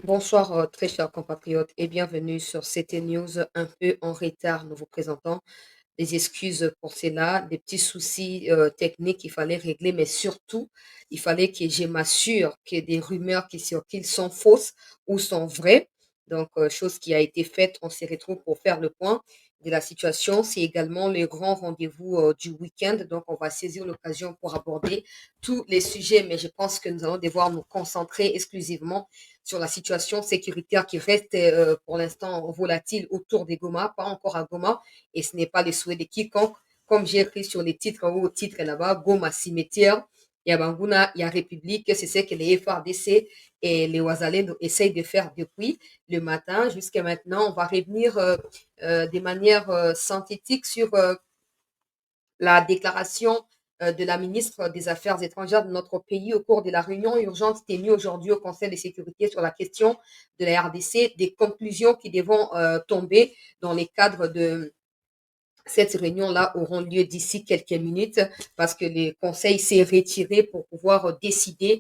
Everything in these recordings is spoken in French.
Bonsoir, très chers compatriotes, et bienvenue sur CT News un peu en retard. Nous vous présentons des excuses pour cela, des petits soucis techniques qu'il fallait régler, mais surtout, il fallait que je m'assure que des rumeurs qui circulent sont fausses ou sont vraies. Donc, chose qui a été faite, on se retrouve pour faire le point de la situation. C'est également le grand rendez-vous du week-end. Donc, on va saisir l'occasion pour aborder tous les sujets, mais je pense que nous allons devoir nous concentrer exclusivement sur la situation sécuritaire qui reste pour l'instant volatile autour des Goma, pas encore à Goma, et ce n'est pas le souhait de quiconque. Comme j'ai écrit sur les titres ou au titre là-bas, Goma cimetière, il y a Banguna, il y a République, c'est ce que les FRDC et les Ouazalais essayent de faire depuis le matin jusqu'à maintenant. On va revenir de manière synthétique sur la déclaration de la ministre des Affaires étrangères de notre pays au cours de la réunion urgente tenue aujourd'hui au Conseil de sécurité sur la question de la RDC, des conclusions qui devront tomber dans les cadres de cette réunion-là auront lieu d'ici quelques minutes parce que le Conseil s'est retiré pour pouvoir décider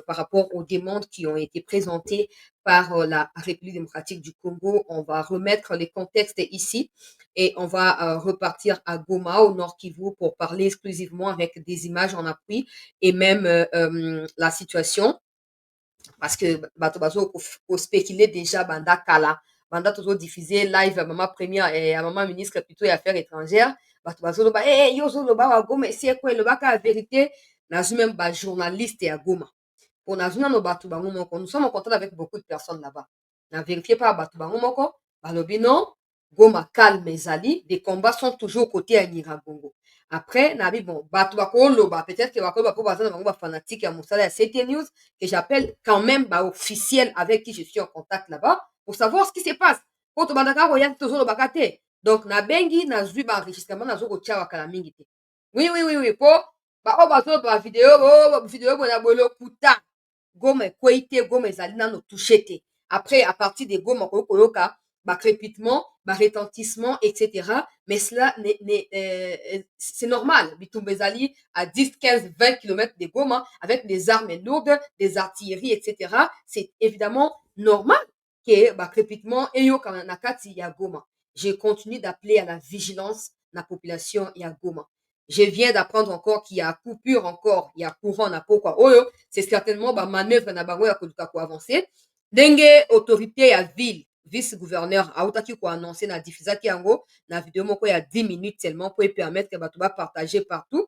par rapport aux demandes qui ont été présentées par la République démocratique du Congo. On va remettre les contextes ici et on va repartir à Goma, au Nord Kivu, pour parler exclusivement avec des images en appui et même la situation parce que bato bazo spéculer déjà banda kala banda toujours diffuser live à maman première et à maman ministre plutôt et affaires étrangères bato bazo loba yo zo loba wa goma esi quoi loba ka vérité nazu même ba journaliste ya goma pour nazu no bato bango moko nous sommes en contact avec beaucoup de personnes là-bas na vérifié par bato bango moko balobi non goma calme ezali des combats sont toujours côté ya Nyiragongo. Après, nabi bon, bato bakoloba, peut-être que bakoloba po baza na bango ba fanatique ya mosala ya CT News, que j'appelle quand même bah, officiel avec qui je suis en contact là-bas pour savoir ce qui se passe. Po to bandaka koya tozolobaka te. Donc nabengi nazwi ba enregistrement nazokotia wakala mingi te. Oui oui oui oui po ba o bazoloba video bona bolokuta. Goma ekwei te, goma ezali nano touché te. Après à partir de goma koyoka crépitement, retentissement, etc. Mais cela, c'est normal. Bitumbezali à 10, 15, 20 km de Goma, avec des armes lourdes, des artilleries, etc. C'est évidemment normal que crépitement et yo nakati ya Goma. Je continue d'appeler à la vigilance de la population ya Goma. Je viens d'apprendre encore qu'il y a coupure encore, il y a courant na pourquoi. Oyo, c'est certainement ba manœuvre na bango ya koluka ko avancer. Ndenge autorité ya ville vice-gouverneur autaki koannonce na diffusaki yango na video moko ya 10 minutes seulement po epermettre bato bapartage partout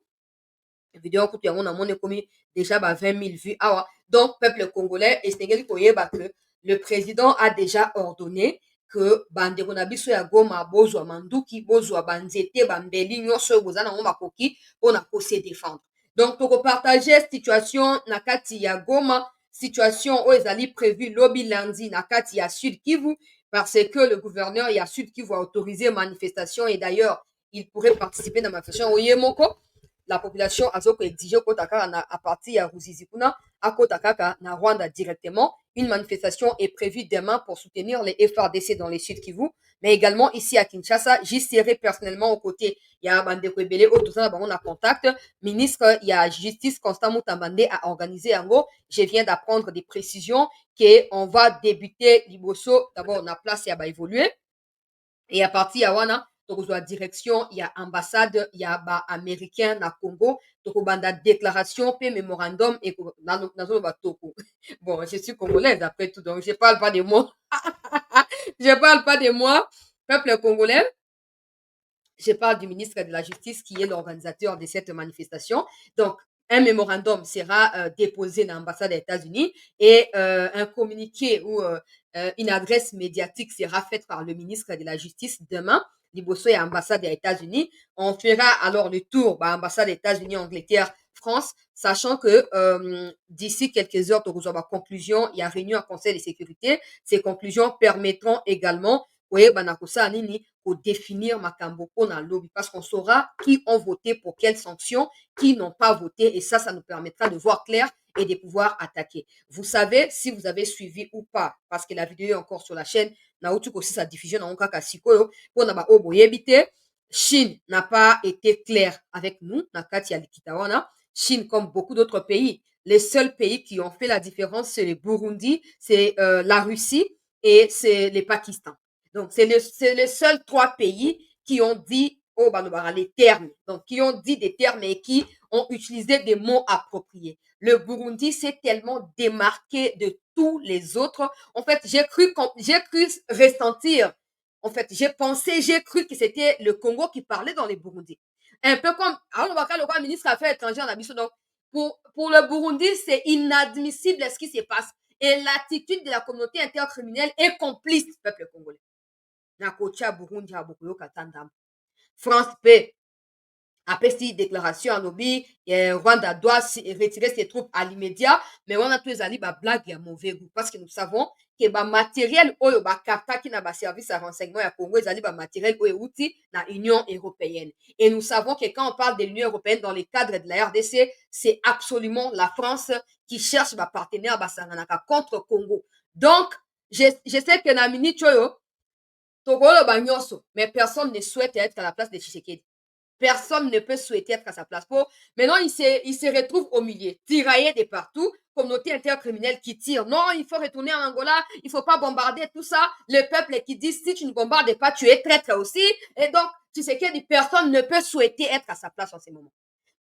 video kutu yango namoni ekomi déjà ba 20 000 vues awa donc peuple congolais esengeli koyeba que le président a déjà ordonné que bandeko na biso ya Goma bozwa manduki bozwa banzete bambeli nyonso oyo boza nango makoki mpona kose défendre donc tokopartage situation na kati ya Goma situation oyo ezali prévu lobi lundi na kati ya Sud Kivu parce que le gouverneur ya Sud Kivu a autorisé manifestation et d'ailleurs il pourrait participer na manifestation oye moko la population azoko exige kota kaka na à partir ya Ruzizi kuna akota kaka na Rwanda directement. Une manifestation est prévue demain pour soutenir les FRDC dans les Sud Kivu, mais également ici à Kinshasa, j'y serai personnellement aux côtés. Il y a Bandeko Ebele, on a contact. Ministre, il y a Justice Constant Moutambande a organisé yango. Je viens d'apprendre des précisions qu'on va débuter Liboso. D'abord, on a place et à évoluer. Et à partir de wana tokozwa direction ya ambassade ya ba américain na Congo tokobanda déclaration pe mémorandum et nazoloba toko bon je suis congolaise après tout donc je parle pas de moi je parle pas de moi peuple congolais je parle du ministre de la Justice qui est l'organisateur de cette manifestation donc un mémorandum sera déposé dans l'ambassade des États-Unis et un communiqué ou une adresse médiatique sera faite par le ministre de la Justice demain. Liboso et ambassade des États-Unis. On fera alors le tour bah, ambassade des États-Unis, Angleterre, France, sachant que d'ici quelques heures, tu ma conclusion, il y a réunion à Conseil de sécurité. Ces conclusions permettront également oui, banakosa nini pour définir makambo na lobby parce qu'on saura qui ont voté pour quelles sanctions, qui n'ont pas voté et ça nous permettra de voir clair et de pouvoir attaquer. Vous savez si vous avez suivi ou pas parce que la vidéo est encore sur la chaîne nauti aussi sa diffusion na kaka sikoyo pour na ba oboyebi te Chine n'a pas été clair avec nous na kati ya likita wana Chine comme beaucoup d'autres pays. Les seuls pays qui ont fait la différence, c'est le Burundi, c'est la Russie et c'est le Pakistan. Donc, c'est les seuls trois pays qui ont dit, oh, bah, les termes. Donc, qui ont dit des termes et qui ont utilisé des mots appropriés. Le Burundi s'est tellement démarqué de tous les autres. En fait, j'ai cru ressentir. En fait, j'ai cru que c'était le Congo qui parlait dans les Burundi. Un peu comme, alors, le ministre des Affaires étrangères en Abisso. Donc, pour le Burundi, c'est inadmissible ce qui se passe. Et l'attitude de la communauté intercriminelle est complice du peuple congolais. Nakocha Burundi, France P apesi déclaration alobi Rwanda doit retirer ses troupes à l'immédiat, mais on a tous ali ba blague ya mauvais goût parce que nous savons que ba matériel oyo ba kapta qui na ba service à renseignement ya Congo ezali ba matériel oyo outi na Union européenne. Et nous savons que quand on parle de l'Union européenne dans le cadre de la RDC, c'est absolument la France qui cherche ba partenaire ba sanganaka contre Congo. Donc je sais que na minute oyo tokolo ba nyonso, mais personne ne souhaite être à la place de Tshisekedi. Personne ne peut souhaiter être à sa place. Maintenant, il se retrouve au milieu, tiraillé de partout, communauté intercriminelle qui tire. Non, il faut retourner en Angola, il ne faut pas bombarder tout ça. Le peuple qui dit, si tu ne bombardes pas, tu es traître aussi. Et donc, tu sais que personne ne peut souhaiter être à sa place en ce moment.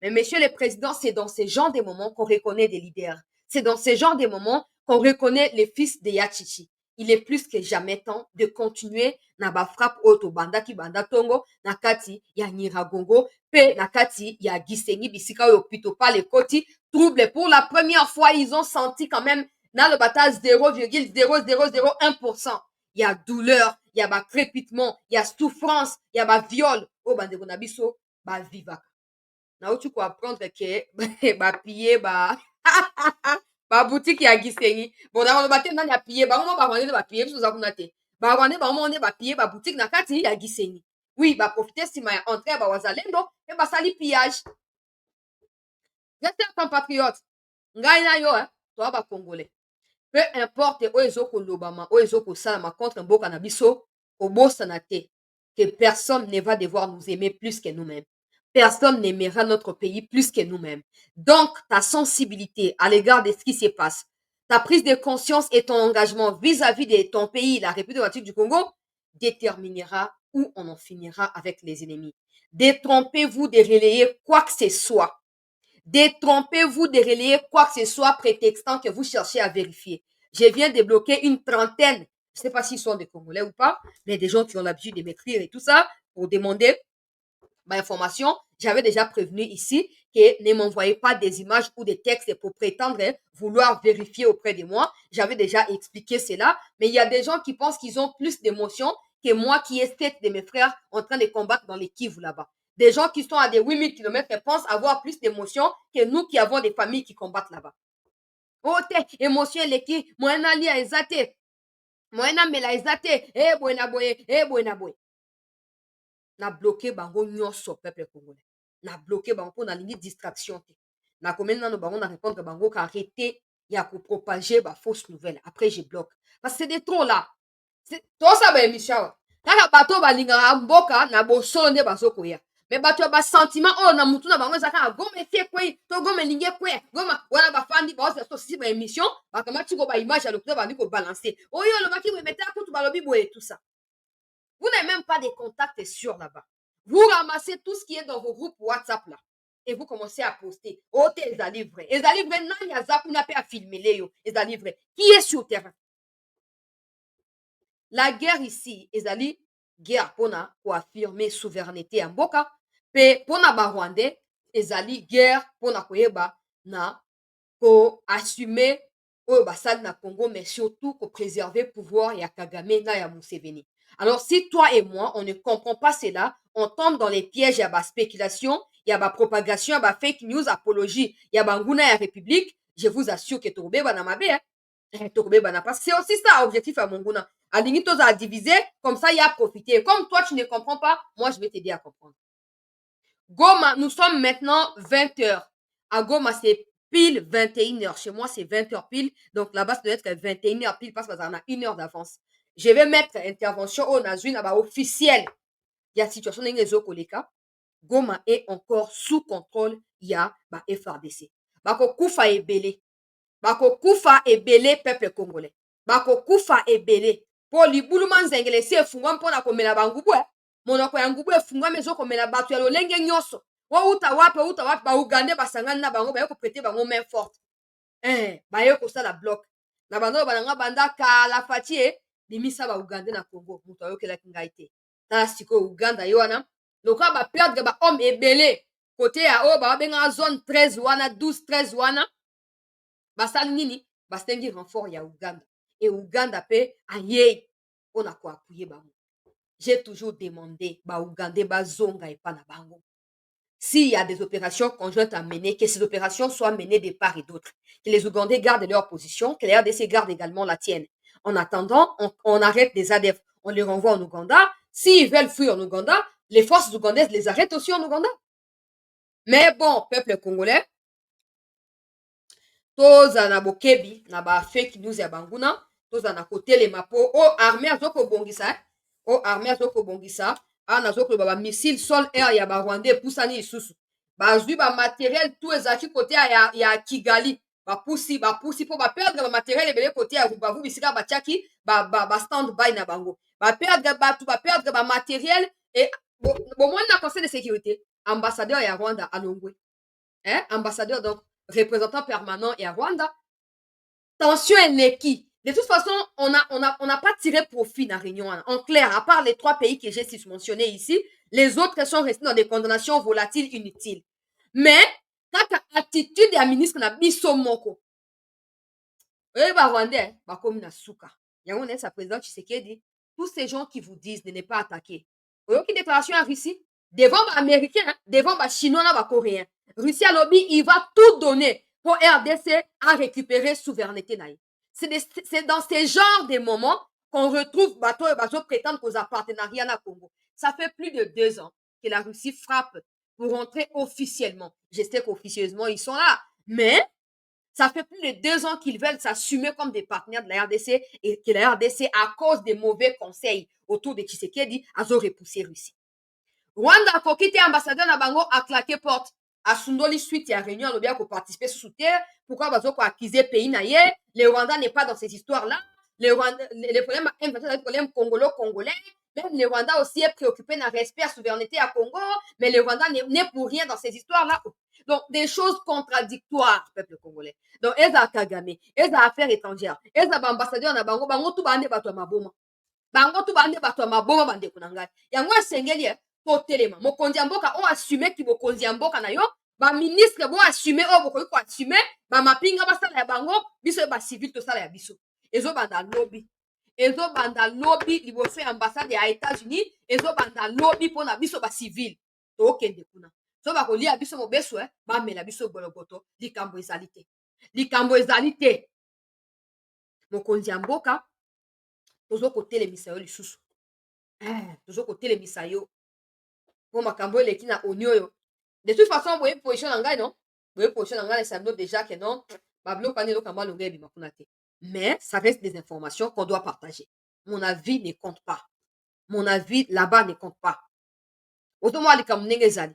Mais monsieur le président, c'est dans ces genres de moments qu'on reconnaît des leaders. C'est dans ces genres de moments qu'on reconnaît les fils de Yachichi. Il est plus que jamais temps de continuer na ba frappe auto banda ki banda tongo na kati ya Nyiragongo pe na kati ya Gisenyi bisika oyo plutôt pas les koti trouble pour la première fois ils ont senti quand même dans le bataille 0,0001%. Il y a douleur, il y a ba crépitement, il y a souffrance, il y a ba viol au bandeko na biso ba vivaka. Na uti ko apprendre que ba piller ba ba boutique ya Gisenyi bon na ba te nani ya piller ba mo ba rwanda ba piller biso za kuna te ba rwanda ba mo ne ba piller ba boutique na kati ya Gisenyi. Oui, ba profiter sima ya entrée ba wazalendo et ba sali pillage. Restez compatriotes. Ngai na yo to ba congolais. Peu importe oyo ezokolobama oyo ezokosalama contre mboka na biso kobosana te que personne ne va devoir nous aimer plus que nous-mêmes. Personne n'aimera notre pays plus que nous-mêmes. Donc, ta sensibilité à l'égard de ce qui se passe, ta prise de conscience et ton engagement vis-à-vis de ton pays, la République démocratique du Congo, déterminera où on en finira avec les ennemis. Détrompez-vous de relayer quoi que ce soit. Détrompez-vous de relayer quoi que ce soit prétextant que vous cherchez à vérifier. Je viens de bloquer une trentaine, je ne sais pas s'ils sont des Congolais ou pas, mais des gens qui ont l'habitude de m'écrire et tout ça pour demander ma information. J'avais déjà prévenu ici que ne m'envoyez pas des images ou des textes pour prétendre vouloir vérifier auprès de moi. J'avais déjà expliqué cela, mais il y a des gens qui pensent qu'ils ont plus d'émotions que moi qui est tête de mes frères en train de combattre dans les Kivu là-bas. Des gens qui sont à des 8000 km pensent avoir plus d'émotions que nous qui avons des familles qui combattent là-bas. Oh, te, émotion leki, moi na lia ezate. Moi na mela ezate. Eh, boy, na bloqué bango nyonso peuple congolais. Na bloqué bango pour na limite distraction te. Na commune nano bango na répondre bango qu'arrêter ya ko propager ba fausse nouvelle. Après je bloque parce que c'est des trop là. C'est tout ça ba émission. Kaka bato balingaka mboka na bosolo nde bazokoya. Mais bato ba sentiment oh na mutu na bango ezaka gome fie kwei to gome linge kwei goma wana ba fandi ba ozo si ba émission ba kamati ko ba image ya lokuta ba ndiko balancer. Oyo lo baki we mettre kutu balobi boye tout ça. Vous n'avez même pas de contacts sûrs là-bas. Vous ramassez tout ce qui est dans vos groupes WhatsApp là. Et vous commencez à poster. Oh, t'es vrai. Et les vrai, non, il y a ça qu'on a pas à filmer les yo. Et vrai. Qui est sur le terrain? La guerre ici, ezali guerre pour affirmer souveraineté en boka. Pe pona ba Rwandais, ezali guerre pour koyeba na pour assumer oyo basali na Congo, mais surtout pour préserver le pouvoir ya Kagame na ya Museveni. Alors, si toi et moi, on ne comprend pas cela, on tombe dans les pièges, il y a la spéculation, il y a la propagation, il y a la fake news, apologie, il y a la nguna ya République, je vous assure que Tourbe Banamabe, hein. Tourbe Banapa, c'est aussi ça, l'objectif à Monguna. À limite, à diviser, comme ça, il y a profité. Comme toi, tu ne comprends pas, moi, je vais t'aider à comprendre. Goma, nous sommes maintenant 20h. À Goma, c'est pile 21h. Chez moi, c'est 20h pile. Donc là-bas, ça doit être 21h pile parce qu'on a 1 heure d'avance. Je vais mettre intervention au Nazui officielle. Il y a situation dans les Goma est encore sous contrôle ya ba FRDC. Bakokufa ebele. Bakokufa ebele peuple congolais. Bakokufa ebele. Po libuluma nzengele si efungwa mpona komela bangubu monoko ya ngubu efungwami ezokomela bato ya lolenge nyonso. Outa wapi baugande basangani na bango baye koprete bango main forte. Baye kosala bloc. Na bando bananga banda kala fatie bimisa baugande na Congo. Moto ayokelaki ngai te. Tala sikoyo Uganda ye wana lokola baperdre bahomme ebele kote ya oyo babengaka zone 13 wana 12 13 wana basali nini basengi renfort ya Uganda et Uganda mpe ayei mpona koapuye bango. J'ai toujours demandé baougandais bazonga epa na bango. S'il y a des opérations conjointes à mener, que ces opérations soient menées de part et d'autre. Que les Ougandais gardent leur position, que les RDC gardent également la tienne. En attendant, on arrête les ADF, on les renvoie en Ouganda. S'ils veulent fuir en Ouganda, les forces ougandaises les arrêtent aussi en Ouganda. Mais bon, peuple congolais, toza na bokebi na ba fake news ya banguna, toza na kotelema po o armée azokobongisa, o armée azokobongisa, ana azokoloba ba missile sol air ya ba Rwandais epusani lisusu. Bazwi ba matériel tout ezalaki kote ya Kigali. Bapusi po baperdre ba matériel ebele kote ya Rubavu bisika batiaki ba stand by na bango. Baperdre bato, baperdre ba matériel et bomoni na conseil de sécurité, ambassadeur ya Rwanda alongwe. Ambassadeur donc représentant permanent et à Rwanda. Tension eleki. De toute façon, on n'a pas tiré profit dans la réunion. En clair, à part les 3 pays que j'ai mentionnés ici, les autres sont restés dans des condamnations volatiles inutiles. Mais, quand attitude ya ministre na biso moko, ba Rwandais, ba komi na suka. Yango na sa président Tshisekedi, tous ces gens qui vous disent de ne pas attaquer. Oyoki déclaration en Russie, devant ba Américains, devant ba Chinois na ba Coréens. Russie a lobby, il va tout donner pour RDC à récupérer souveraineté naïe. C'est dans ces genres de moments qu'on retrouve bateau et bateau prétendre qu'aux partenariats na Congo. Ça fait plus de 2 ans que la Russie frappe pour rentrer officiellement. Je sais qu'officieusement, ils sont là. Mais ça fait plus de 2 ans qu'ils veulent s'assumer comme des partenaires de la RDC et que la RDC, à cause des mauvais conseils autour de Tshisekedi, a repoussé Russie. Rwanda a quitté ambassadeur na bango a claqué porte. A sundoli suite ya réunion alobi ko participer sous terre. Pourquoi bazo ko accuser pays na ye? Le Rwanda n'est pas dans ces histoires-là. Le problème c'est le problème congolais. Même le Rwanda aussi est préoccupé d'un respect à la souveraineté à Congo, mais le Rwanda n'est pour rien dans ces histoires-là. Donc, des choses contradictoires, peuple congolais. Donc, Eza Kagame, Eza Affaires étrangères, Eza ambassadeur na bango, bango tout bande bato maboma. Bango tout bande bato maboma bande kunangai. Yango sengeli totelema. Mokonzi ya mboka o assumer ki mokonzi ya mboka na yo, ba ministre bo assumer o bokoki ko assumer, ba mapinga basala ya bango, biso ba civil to sala ya biso. Ezo banda lobby. Ezo banda lobby liboso ya ambassade ya États-Unis, ezo banda lobby pona biso ba civil. To kende kuna. So bakolia biso mobeso bamela biso boloboto likambo ezali te. Likambo ezali te. Mokonzi ya mboka tozo kotelemisa yo lisusu. Tozo kotelemisa yo. Po makambo eleki na oni oyo. De toute façon, boye position na ngai non? Boye position na ngai ça me déjà que non. Bablo pani lo kamba longue ebima kuna te. Mais ça reste des informations qu'on doit partager. Mon avis ne compte pas. Mon avis là-bas ne compte pas. Otomo likambo ndenge ezali.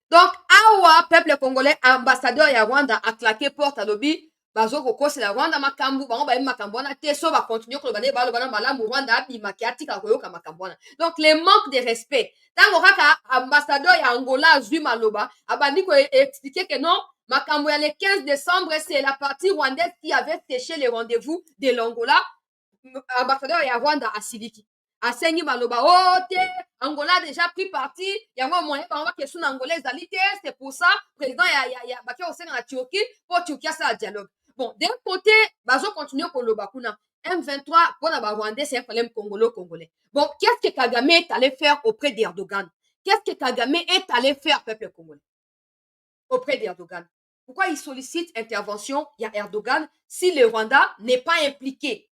Donc, awa, peuple congolais, ambassadeur ya Rwanda a claqué porte à lobby, bazo kokose la Rwanda makambu, bango ba makambu wana te, so ba continue ko bana ba bana malamu Rwanda abima ki atika koyoka makambu wana. Donc, les manques de respect. Tango kaka ambassadeur ya Angola azui maloba, abandi ko expliquer que non, makambu ya le 15 décembre, c'est la partie rwandaise qui avait séché les rendez-vous de l'Angola. Ambassadeur ya Rwanda a siliki. Asengi maloba oh te Angola a déjà pris parti yango moyen bango ke suna angolais ezali te c'est pour ça président ya baki osenga na Turquie pour Turquie ça dialogue. Bon d'un côté bazo continuer koloba kuna M23 pour la Rwandais c'est un problème congolais. Bon qu'est-ce que Kagame est allé faire auprès d'Erdogan? Qu'est-ce que Kagame est allé faire peuple congolais auprès d'Erdogan? Pourquoi il sollicite intervention ya Erdogan si le Rwanda n'est pas impliqué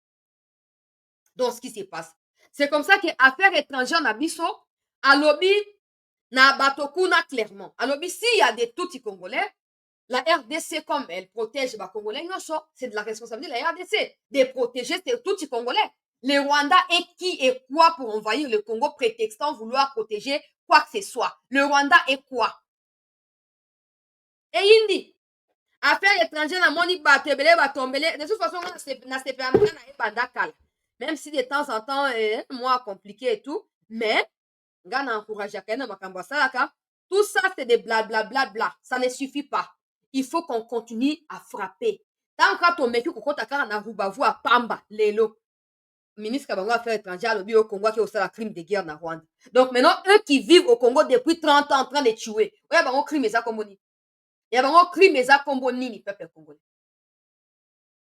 dans ce qui se passe? C'est comme ça que affaires étrangères na biso alobi na batokuna clairement. Alobi s'il y a des touti congolais, la RDC comme elle protège les Congolais, c'est de la responsabilité de la RDC de protéger ces touti congolais. Le Rwanda est qui et quoi pour envahir le Congo prétextant vouloir protéger quoi que ce soit? Le Rwanda est quoi? eyindi affaire étrangère na moni bato ebele batombele de toute façon na sepela nga na ebanda kala même si de temps en temps moi compliqué et tout mais nga na encourageaka ye na makambo asalaka tout ça c'est des blablabla ça ne suffit pas il faut qu'on continue à frapper tant ka tomeki kokota kaka na rubavu ya pamba lelo ministre bango affaires étrangères alobi au Congo qui osala crime de guerre na Rwanda donc maintenant eux qui vivent au Congo depuis 30 ans en train de tuer oya bango crime eza kombo nini ya bango crime eza kombo nini peuple congolais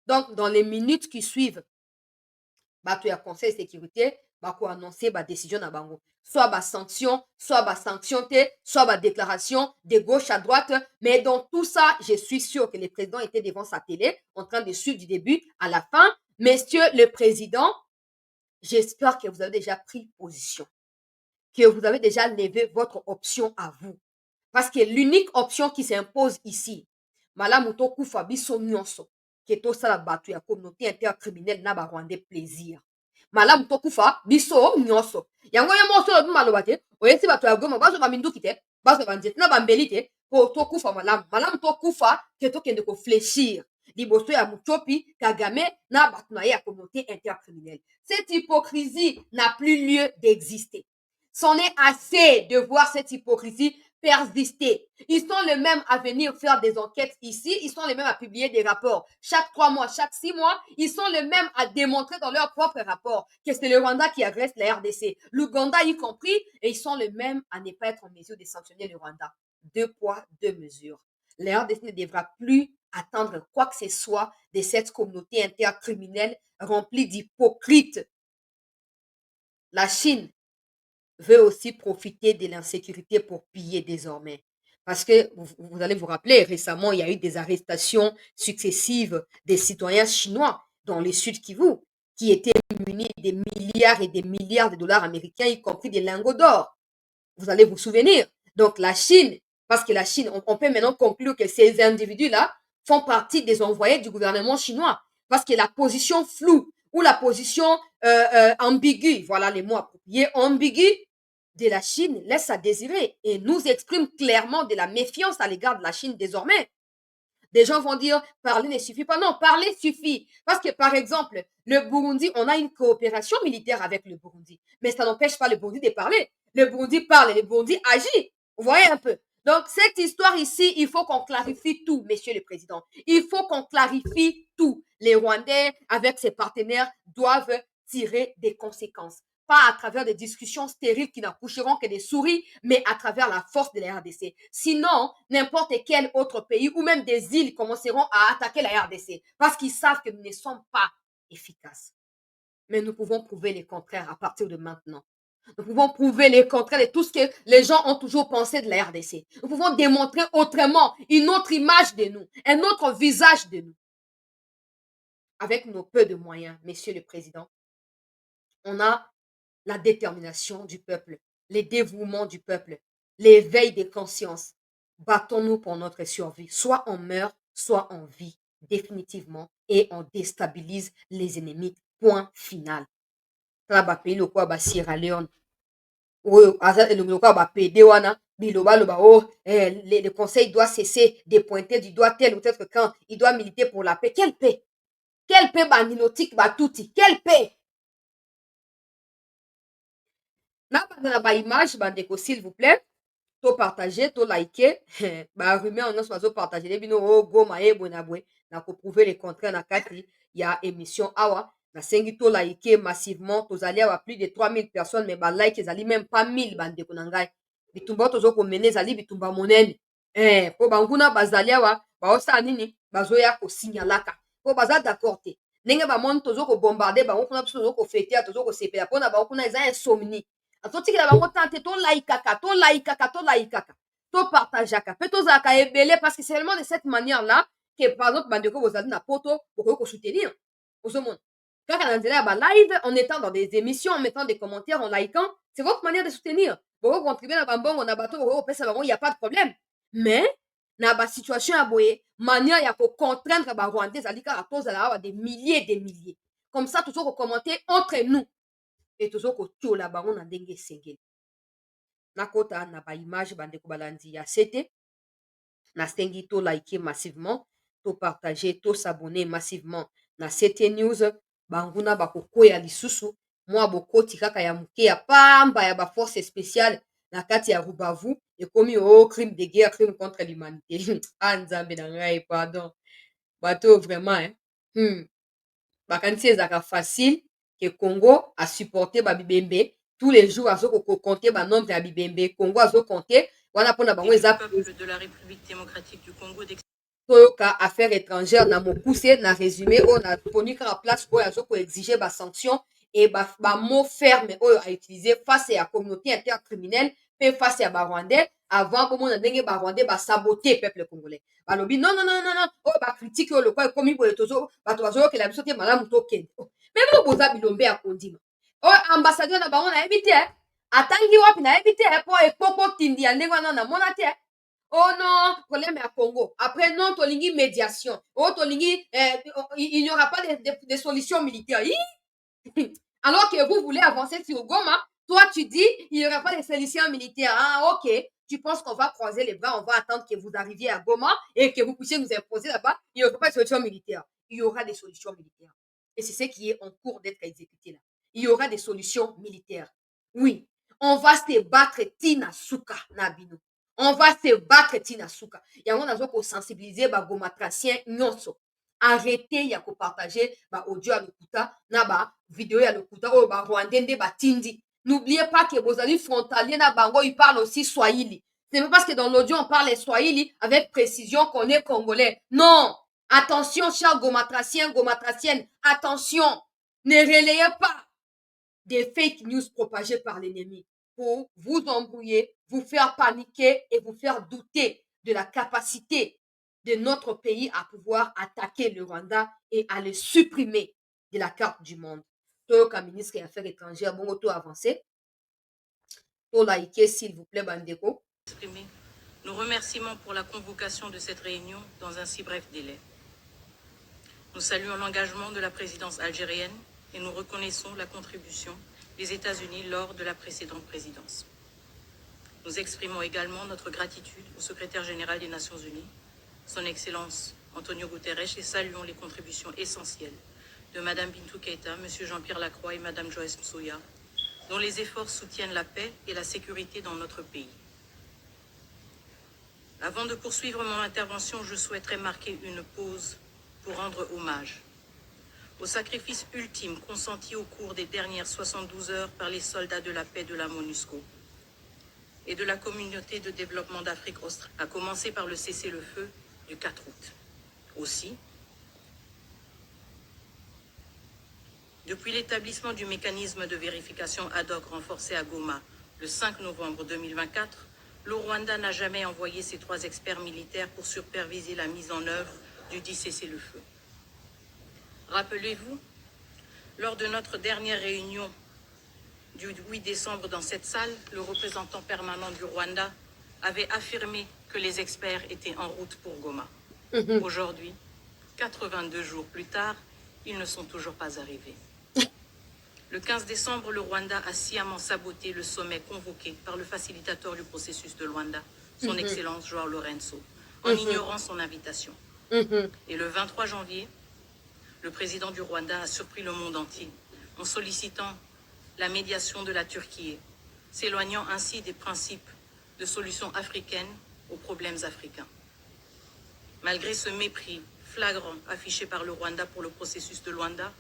donc dans les minutes qui suivent bato ya conseil sécurité bakoannonce badécision na bango soit basanction soit basanction te soit badéclaration de gauche à droite mais dans tout ça je suis sûr que le président était devant sa télé en train de suivre du début à la fin monsieur le président j'espère que vous avez déjà pris position que vous avez déjà levé votre option à vous parce que l'unique option qui s'impose ici malamu tokufa biso nyonso ke tosala bato ya communauté intercriminelle na barwandais plaisir malamu tokufa biso nyonso yango ye moko olobi maloba te oyesi bato ya goma bazwa baminduki te bazwa banzete na bambeli te po tokufa malamu tokufa ke tokende kofléchir liboso ya Muchopi Kagame na bato na ye ya communauté intercriminelle cette hypocrisie n'a plus lieu d'exister c'en est assez de voir cette hypocrisie persister. Ils sont les mêmes à venir faire des enquêtes ici, ils sont les mêmes à publier des rapports chaque 3 mois, chaque 6 mois, ils sont les mêmes à démontrer dans leurs propres rapports que c'est le Rwanda qui agresse la RDC, l'Ouganda y compris, et ils sont les mêmes à ne pas être en mesure de sanctionner le Rwanda. 2 poids, 2 mesures. La RDC ne devra plus attendre quoi que ce soit de cette communauté intercriminelle remplie d'hypocrites. La Chine veut aussi profiter de l'insécurité pour piller désormais. Parce que vous allez vous rappeler, récemment, il y a eu des arrestations successives des citoyens chinois dans le sud Kivu qui étaient munis des milliards et des milliards de dollars américains, y compris des lingots d'or. Vous allez vous souvenir. Donc la Chine, parce que la Chine, on peut maintenant conclure que ces individus-là font partie des envoyés du gouvernement chinois. Parce que la position floue ou la position ambiguë, voilà les mots appropriés, ambiguë de la Chine laisse à désirer et nous exprime clairement de la méfiance à l'égard de la Chine désormais. Des gens vont dire parler ne suffit pas. Non, parler suffit. Parce que, par exemple, le Burundi, on a une coopération militaire avec le Burundi. Mais ça n'empêche pas le Burundi de parler. Le Burundi parle et le Burundi agit. Vous voyez un peu. Donc, cette histoire ici, il faut qu'on clarifie tout, monsieur le président. Il faut qu'on clarifie tout. Les Rwandais, avec ses partenaires, doivent tirer des conséquences. Pas à travers des discussions stériles qui n'accoucheront que des souris, mais à travers la force de la RDC. Sinon, n'importe quel autre pays ou même des îles commenceront à attaquer la RDC parce qu'ils savent que nous ne sommes pas efficaces. Mais nous pouvons prouver le contraire à partir de maintenant. Nous pouvons prouver le contraire de tout ce que les gens ont toujours pensé de la RDC. Nous pouvons démontrer autrement une autre image de nous, un autre visage de nous. Avec nos peu de moyens, Monsieur le Président, on a la détermination du peuple, le dévouement du peuple, l'éveil des consciences. Battons-nous pour notre survie. Soit on meurt, soit on vit définitivement et on déstabilise les ennemis. Point final. Tala ba pays lokola ba Sierra Leone. Oyo aza lokola ba PD wana biloba loba oh le conseil doit cesser de pointer du doigt tel ou tel camp, il doit militer pour la paix. Quelle paix? Quelle paix banilotique batuti? Quelle paix? Na banda na ba image bandeko s'il vous plaît. To partager, to liker, ba rumeur nyonso bazo partager bino o Goma e boye na boye na ko prouver le contraire na kati ya émission awa nasengi to liker massivement tozali awa plus de 3000 personnes mais ba like ezali même pas 1000 bandeko na ngai bitumba tozo komene ezali bitumba monene po banguna bazali awa baosala nini bazoya kosignalaka po baza d'accord te ndenge bamoni tozo kobombarde bango kuna biso tozo kofetea tozo kosepela mpona bango kuna eza insomnie totikela bango tan te tolaikaka topartageaka mpe tozalaka ebele parce que c'est seulement de cette manière là que par exemple bandeko bozali na poto bokoki kosoutenir ozomona kaka na nzela ya balive en étant dans des émissions en mettant des commentaires en likant c'est votre manière de soutenir bokoki contribuer na bambongo na bato bokoki kopesa bango y a pas de problème mais na basituation ya boye manière ya kocontraindre barwandais ezali kaka tozala awa des milliers comme ça tozo kocommenter entre nous e tozo kotiola bango na ndenge esengeli nakota na baimage bandeko balandi ya sete nasengi to liker massivement, to partager, to s'abonner massivement na CT News. Banguna bakokoya lisusu mwa bokoti kaka ya moke ya pamba ya baforce spéciale na kati ya Rubavu ekomi crime de guerre, crime contre l'humanité. Ah nzambe na ngai, pardon bato vraiment bakanisi ezalaka facile ke Congo a supporter babibembe tous les jours azokokonte banombre ya bibembe Congo azokonte wana mpona bango eza peuple de la République démocratique du Congo toyoka affaire étrangère na mokuse na résumé oyo na poni kaka place oyo azokoexige basanction e bamot ferme oyo autilize face ya communauté intercriminelle mpe face ya barwandais avant bomona ndenge barwandais basabote peuple congolais balobi non oyo bacritique oyo lokwa ekomi boye bato bazoyokela biso te malamu tokende me bino boza bilombe ya kondima oyo ambassadeur na bango nayebi te atangi wapi nayebi te mpo ekpoko tindi ya ndenge wana namona te. Oh non, problème à Congo. Après, non, tolingi médiation. Oh, tolingi, il n'y aura pas de solution militaire. Alors que vous voulez avancer sur Goma, toi, tu dis, il n'y aura pas de solution militaire. Ah, ok. Tu penses qu'on va croiser les bras, on va attendre que vous arriviez à Goma et que vous puissiez nous imposer là-bas. Il n'y aura pas de solution militaire. Il y aura des solutions militaires. Et c'est ce qui est en cours d'être exécuté là. Il y aura des solutions militaires. Oui. On va se battre Tina Suka Nabino. On va se battre tina suka yango nazo kosensibilize bagomatracien nyonso arrete ya kopartage baaudio ya lokuta na bavideo ya lokuta oyo barwandais nde batindi. N'oubliez pas que bozali frontalier na bango, ils parlent aussi swahili. C'est pas parce que dans l'audio on parle swahili avec précision qu'on est congolais. Non, attention chers gomatraciens, gomatraciennes, attention, ne relayez pas des fake news propagées par l'ennemi pour vous embrouiller, vous faire paniquer et vous faire douter de la capacité de notre pays à pouvoir attaquer le Rwanda et à le supprimer de la carte du monde. Toyoka ministre des Affaires étrangères, bon auto avancé. To liker s'il vous plaît, Bandeko. Nos remerciements pour la convocation de cette réunion dans un si bref délai. Nous saluons l'engagement de la présidence algérienne et nous reconnaissons la contribution des États-Unis lors de la précédente présidence. Nous exprimons également notre gratitude au secrétaire général des Nations Unies, son Excellence Antonio Guterres, et saluons les contributions essentielles de Mme Bintou Keïta, M. Jean-Pierre Lacroix et Mme Joyce Msuya, dont les efforts soutiennent la paix et la sécurité dans notre pays. Avant de poursuivre mon intervention, je souhaiterais marquer une pause pour rendre hommage au sacrifice ultime consenti au cours des dernières 72 heures par les soldats de la paix de la MONUSCO et de la communauté de développement d'Afrique australe, à commencer par le cessez-le-feu du 4 août. Aussi, depuis l'établissement du mécanisme de vérification ad hoc renforcé à Goma le 5 novembre 2024, le Rwanda n'a jamais envoyé ses 3 experts militaires pour superviser la mise en œuvre du dit cessez-le-feu. Rappelez-vous, lors de notre dernière réunion du 8 décembre dans cette salle, le représentant permanent du Rwanda avait affirmé que les experts étaient en route pour Goma. Aujourd'hui, 82 jours plus tard, ils ne sont toujours pas arrivés. Le 15 décembre, le Rwanda a sciemment saboté le sommet convoqué par le facilitateur du processus de Luanda, son Excellence Joao Lorenzo, en ignorant son invitation. Et le 23 janvier, le président du Rwanda a surpris le monde entier en sollicitant la médiation de la Turquie, s'éloignant ainsi des principes de solution africaine aux problèmes africains. Malgré ce mépris flagrant affiché par le Rwanda pour le processus de Luanda,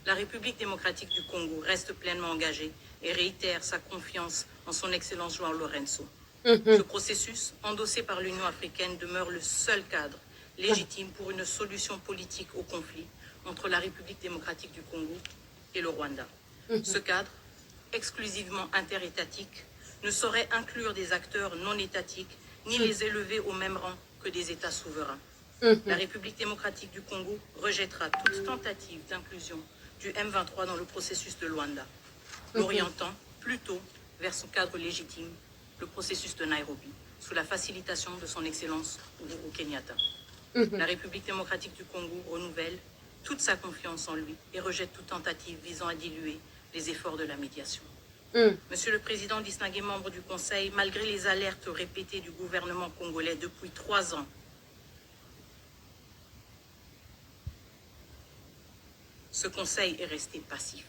la République démocratique du Congo reste pleinement engagée et réitère sa confiance en son Excellence Joao Lorenzo. Ce processus, endossé par l'Union africaine, demeure le seul cadre légitime pour une solution politique au conflit entre la République démocratique du Congo et le Rwanda. Ce cadre, exclusivement interétatique, ne saurait inclure des acteurs non étatiques ni les élever au même rang que des États souverains. La République démocratique du Congo rejettera toute tentative d'inclusion du M23 dans le processus de Luanda, l'orientant plutôt vers son cadre légitime, le processus de Nairobi, sous la facilitation de son Excellence Uhuru Kenyatta. La République démocratique du Congo renouvelle toute sa confiance en lui et rejette toute tentative visant à diluer les efforts de la médiation. Monsieur le Président distingué membre du Conseil, malgré les alertes répétées du gouvernement congolais depuis 3 ans Ce Conseil est resté passif.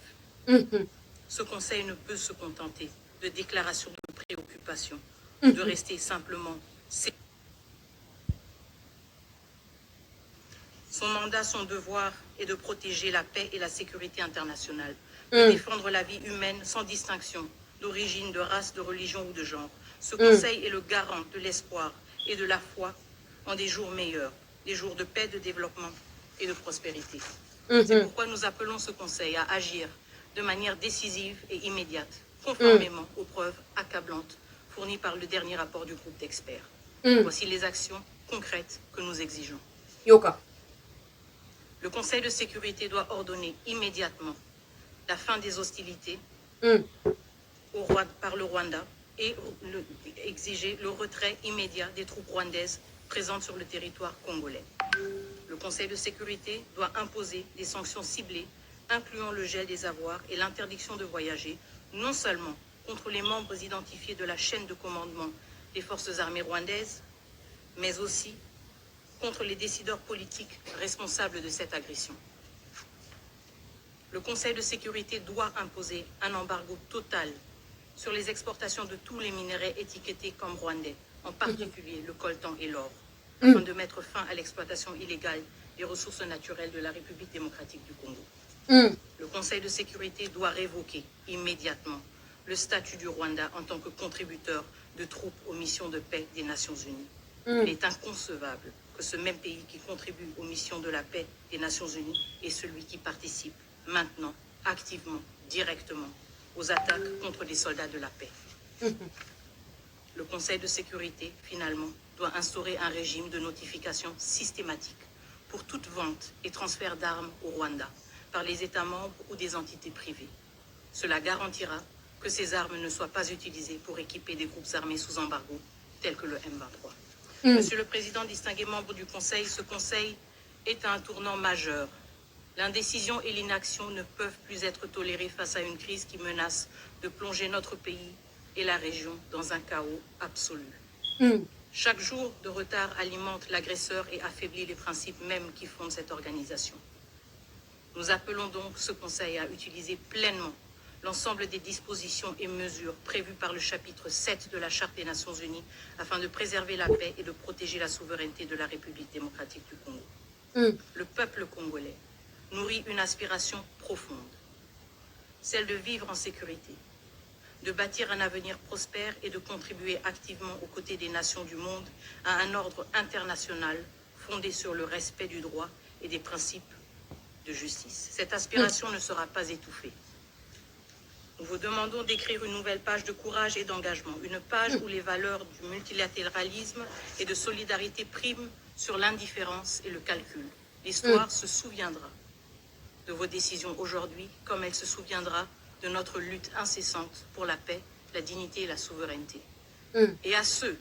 Ce Conseil ne peut se contenter de déclarations de préoccupation, de rester simplement. Son mandat, son devoir est de protéger la paix et la sécurité internationale, de défendre la vie humaine sans distinction d'origine, de race, de religion ou de genre. Ce Conseil est le garant de l'espoir et de la foi en des jours meilleurs, des jours de paix, de développement et de prospérité. C'est pourquoi nous appelons ce Conseil à agir de manière décisive et immédiate, conformément aux preuves accablantes fournies par le dernier rapport du groupe d'experts. Voici les actions concrètes que nous exigeons. Yoka. Le Conseil de sécurité doit ordonner immédiatement la fin des hostilités par le Rwanda et exiger le retrait immédiat des troupes rwandaises présentes sur le territoire congolais. Le Conseil de sécurité doit imposer des sanctions ciblées, incluant le gel des avoirs et l'interdiction de voyager, non seulement contre les membres identifiés de la chaîne de commandement des forces armées rwandaises, mais aussi contre les décideurs politiques responsables de cette agression. Le Conseil de sécurité doit imposer un embargo total sur les exportations de tous les minerais étiquetés comme rwandais, en particulier le coltan et l'or, afin de mettre fin à l'exploitation illégale des ressources naturelles de la République démocratique du Congo. Le Conseil de sécurité doit révoquer immédiatement le statut du Rwanda en tant que contributeur de troupes aux missions de paix des Nations Unies. Il est inconcevable que ce même pays qui contribue aux missions de la paix des Nations Unies est celui qui participe maintenant, activement, directement, aux attaques contre les soldats de la paix. Le Conseil de sécurité, finalement, doit instaurer un régime de notification systématique pour toute vente et transfert d'armes au Rwanda par les États membres ou des entités privées. Cela garantira que ces armes ne soient pas utilisées pour équiper des groupes armés sous embargo, tels que le M23. Monsieur le Président, distingués membres du Conseil, ce Conseil est à un tournant majeur. L'indécision et l'inaction ne peuvent plus être tolérées face à une crise qui menace de plonger notre pays et la région dans un chaos absolu. Chaque jour de retard alimente l'agresseur et affaiblit les principes mêmes qui fondent cette organisation. Nous appelons donc ce Conseil à utiliser pleinement l'ensemble des dispositions et mesures prévues par le chapitre 7 de la Charte des Nations Unies afin de préserver la paix et de protéger la souveraineté de la République démocratique du Congo. Le peuple congolais nourrit une aspiration profonde, celle de vivre en sécurité, de bâtir un avenir prospère et de contribuer activement aux côtés des nations du monde à un ordre international fondé sur le respect du droit et des principes de justice. Cette aspiration ne sera pas étouffée. Nous vous demandons d'écrire une nouvelle page de courage et d'engagement, une page où les valeurs du multilatéralisme et de solidarité priment sur l'indifférence et le calcul. L'histoire se souviendra de vos décisions aujourd'hui, comme elle se souviendra de notre lutte incessante pour la paix, la dignité et la souveraineté. Et à ceux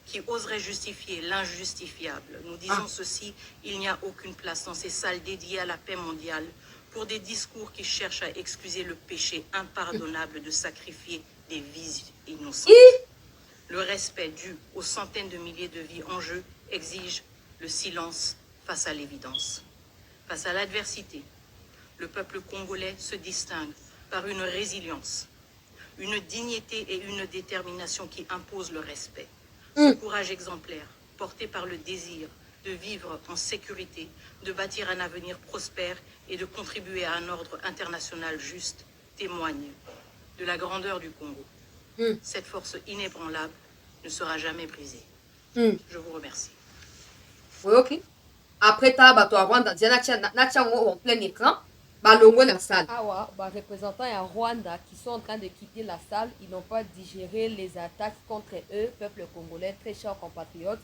qui oseraient justifier l'injustifiable, nous disons ceci: il n'y a aucune place dans ces salles dédiées à la paix mondiale pour des discours qui cherchent à excuser le péché impardonnable de sacrifier des vies innocentes. Le respect dû aux centaines de milliers de vies en jeu exige le silence face à l'évidence. Face à l'adversité, le peuple congolais se distingue par une résilience, une dignité et une détermination qui imposent le respect. Ce courage exemplaire, porté par le désir de vivre en sécurité, de bâtir un avenir prospère et de contribuer à un ordre international juste, témoigne de la grandeur du Congo. Cette force inébranlable ne sera jamais brisée. Je vous remercie. Oui, ok. Après, ta bato à Rwanda, en plein écran, balongo la salle. Awa, représentants à Rwanda qui sont en train de quitter la salle, ils n'ont pas digéré les attaques contre eux, peuple congolais, très chers compatriotes.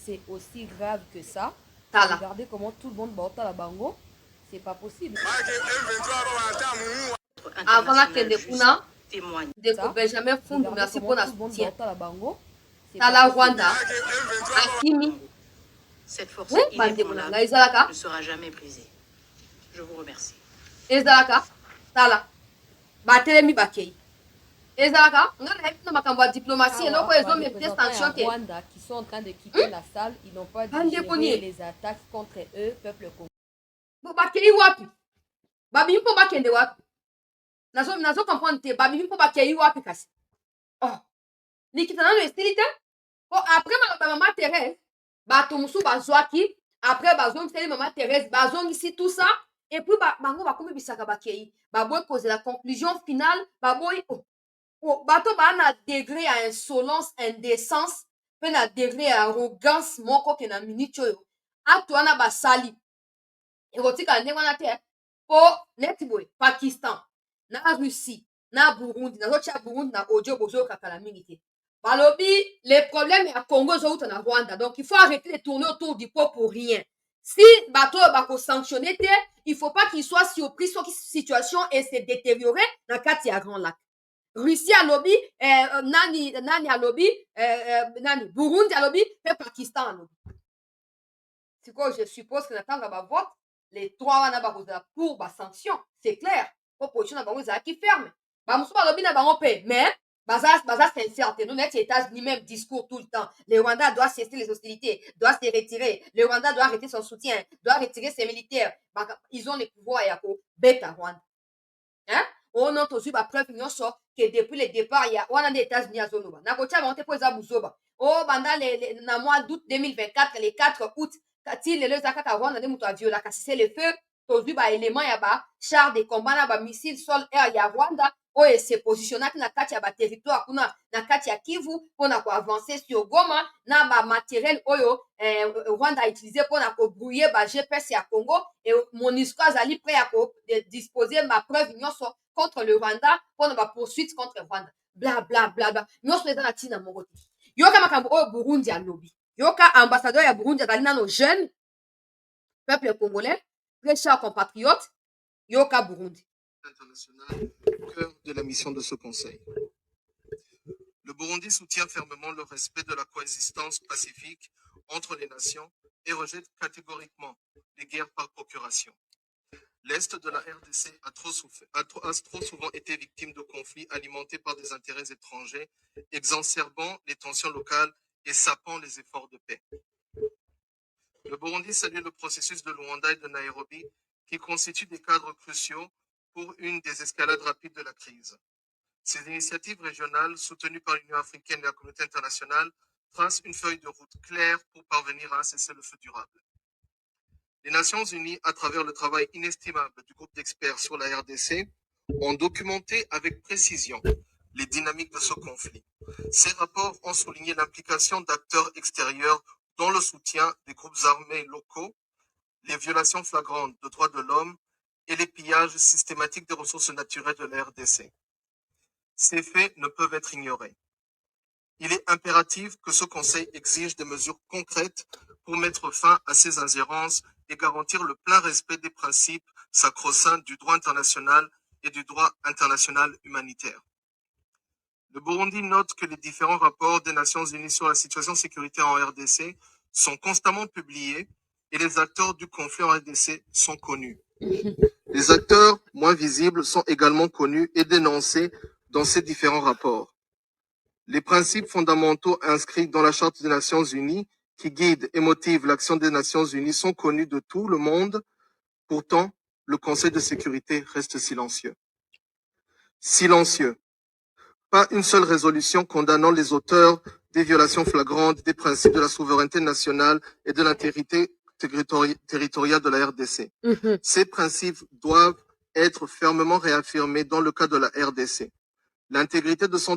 C'est aussi grave que ça. Tala. Regardez comment tout le monde bota la bango. C'est pas possible. Avant la que de Kuna, témoigne. de Benjamin Fundu, merci pour la soutien. Tala Rwanda, Akimi, Cette force oui, inébranlable Ezalaka, ne sera jamais brisée. Je vous remercie. Ezalaka, Tala, Batelemi Bakei. Ezalaka, on a la makambo ya diplomatie, et donc ils ont mis des sanctions. Rwanda qui sont en train de quitter la salle, ils n'ont pas digéré les attaques contre eux, peuple congolais. Bakei wapi? babimi mpo bakende wapi nazo comprendre te babimi mpo bakei wapi kasi oh likita nano esili te po après maloba mama Thérèse bato mosusu bazwaki après bazongiseli mama Thérèse bazongisi tout ça et puis bango bakomi bisaka bakei baboyi kozela conclusion finale baboyi bato baa na degré ya insolence indécence mpe na degré ya arrogance moko ke na miniti oyo acte wana basali ekotikala ndenge wana te mpo neti boye pakistan na russie na burundi nazotia burundi na audio bozoyokakala mingi te balobi le problème ya congo ezouta na rwanda donc il faut arrêter de tourner autour du pot pour rien si bato oyo bakosanctionne te il faut pas qu'il soit surpris soki situation ese détérioré na kati ya grand lac russie alobi nani alobi nani burundi alobi mpe pakistan alobi sikoyo je suppose que na ntango ya bavote les trois wana bakozala pour basanction c'est clair po position na bango ezalaki ferme bamosusu balobi na bango mpe mais baza sincère te no neti états-unis même discours tout le temps le rwanda doit cesser les hostilités doit se retirer le rwanda doit arrêter son soutien doit retirer ses militaires ils ont le pouvoir ya kobeta rwanda hein ono tozwi bapreuve nyonso ke depuis le départ ya wana nde états-unis azoloba nakotia bango te mpo eza buzoba o banda na mois d'août 2024 le 4 août ti lelo eza kaka rwanda nde moto aviolaka si c'est le feu tozwi baélément ya bachar de combat na bamissile sol air ya rwanda oyo ese positionnaki na kati ya baterritoire kuna na kati ya kivu mpona koavance sur goma na bamateriel oyo rwanda autilize mpona kobrouye bagps ya congo e monusco azali prêt ya kodispose bapreuve nyonso contre le rwanda mpona bapoursuite contre rwanda blablabla nyonso eza na ntina moko te yoka makambo oyo burundi alobi yoka ambassadeur ya burundi azali nano jeune peuple congolais très cher compatriote yoka burundi international au cœur de la mission de ce Conseil. Le Burundi soutient fermement le respect de la coexistence pacifique entre les nations et rejette catégoriquement les guerres par procuration. L'Est de la RDC a trop souvent été victime de conflits alimentés par des intérêts étrangers, exacerbant les tensions locales et sapant les efforts de paix. Le Burundi salue le processus de Luanda et de Nairobi qui constituent des cadres cruciaux pour une désescalade rapide de la crise. Ces initiatives régionales, soutenues par l'Union africaine et la communauté internationale, tracent une feuille de route claire pour parvenir à un cessez-le-feu durable. Les Nations Unies, à travers le travail inestimable du groupe d'experts sur la RDC, ont documenté avec précision les dynamiques de ce conflit. Ces rapports ont souligné l'implication d'acteurs extérieurs dont le soutien des groupes armés locaux, les violations flagrantes de droits de l'homme et les pillages systématiques des ressources naturelles de la RDC. Ces faits ne peuvent être ignorés. Il est impératif que ce Conseil exige des mesures concrètes pour mettre fin à ces ingérences et garantir le plein respect des principes sacro-saints du droit international et du droit international humanitaire. Le Burundi note que les différents rapports des Nations Unies sur la situation sécuritaire en RDC sont constamment publiés et les acteurs du conflit en RDC sont connus. Les acteurs moins visibles sont également connus et dénoncés dans ces différents rapports. Les principes fondamentaux inscrits dans la Charte des Nations Unies qui guident et motivent l'action des Nations Unies sont connus de tout le monde. Pourtant, le Conseil de sécurité reste silencieux. Silencieux. Pas une seule résolution condamnant les auteurs des violations flagrantes des principes de la souveraineté nationale et de l'intégrité territoriale de la RDC. Ces principes doivent être fermement réaffirmés dans le cas de la RDC. L'intégrité de son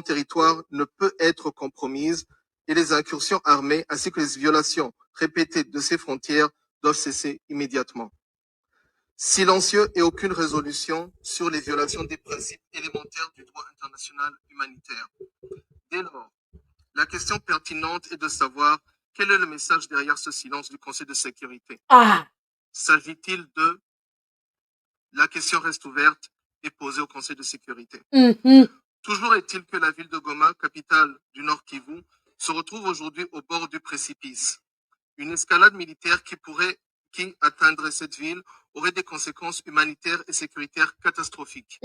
territoire ne peut être compromise et les incursions armées ainsi que les violations répétées de ses frontières doivent cesser immédiatement. Silencieux et aucune résolution sur les violations des principes élémentaires du droit international humanitaire. Dès lors, la question pertinente est de savoir quel est le message derrière ce silence du Conseil de sécurité. S'agit-il de... La question reste ouverte et posée au Conseil de sécurité. Toujours est-il que la ville de Goma, capitale du Nord Kivu, se retrouve aujourd'hui au bord du précipice. Une escalade militaire qui atteindrait cette ville aurait des conséquences humanitaires et sécuritaires catastrophiques,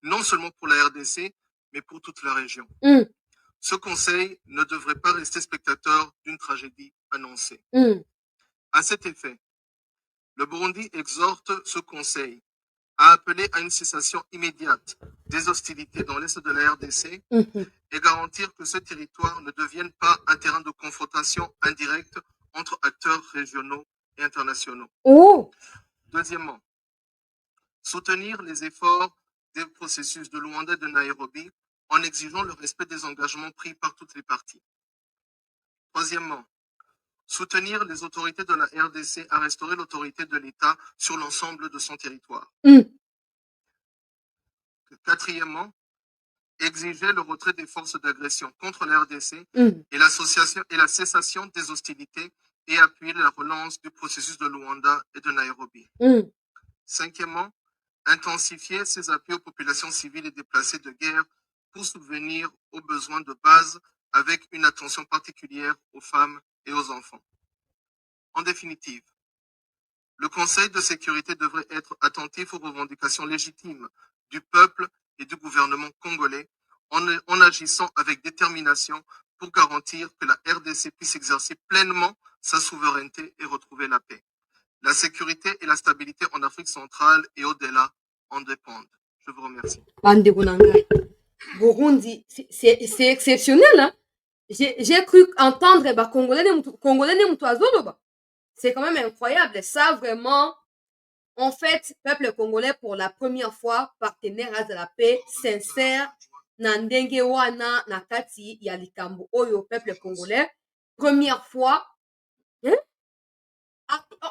non seulement pour la RDC, mais pour toute la région. Ce Conseil ne devrait pas rester spectateur d'une tragédie annoncée. À cet effet, le Burundi exhorte ce Conseil a appelé à une cessation immédiate des hostilités dans l'est de la RDC et garantir que ce territoire ne devienne pas un terrain de confrontation indirecte entre acteurs régionaux et internationaux. Oh! Deuxièmement, soutenir les efforts des processus de Luanda et de Nairobi en exigeant le respect des engagements pris par toutes les parties. Troisièmement, soutenir les autorités de la RDC à restaurer l'autorité de l'État sur l'ensemble de son territoire. Quatrièmement, exiger le retrait des forces d'agression contre la RDC et la cessation des hostilités et appuyer la relance du processus de Luanda et de Nairobi. Cinquièmement, intensifier ses appuis aux populations civiles et déplacées de guerre pour subvenir aux besoins de base avec une attention particulière aux femmes et aux enfants. En définitive, le Conseil de sécurité devrait être attentif aux revendications légitimes du peuple et du gouvernement congolais en agissant avec détermination pour garantir que la RDC puisse exercer pleinement sa souveraineté et retrouver la paix. La sécurité et la stabilité en Afrique centrale et au-delà en dépendent. Je vous remercie. Burundi, c'est exceptionnel, hein? J'ai cru entendre Congolais c'est quand même incroyable. Ça, vraiment, en fait, peuple congolais, pour la première fois, partenaire à de la paix, sincère, Nandenge wana nakati ya likambo oyo peuple congolais, première fois. Hein?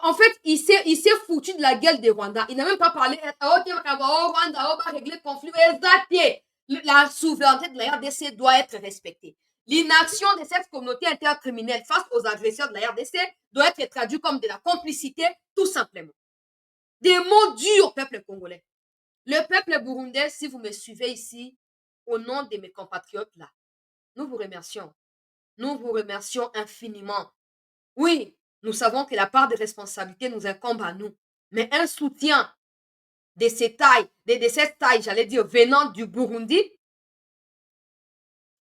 En fait, il s'est foutu de la gueule des Rwandais. Il n'a même pas parlé. Rwanda, on va régler le conflit. La souveraineté de la RDC doit être respectée. L'inaction de cette communauté intercriminelle face aux agresseurs de la RDC doit être traduite comme de la complicité, tout simplement. Des mots durs, peuple congolais. Le peuple burundais, si vous me suivez ici, au nom de mes compatriotes là, nous vous remercions. Nous vous remercions infiniment. Oui, nous savons que la part de responsabilité nous incombe à nous. Mais un soutien de cette taille, j'allais dire, venant du Burundi,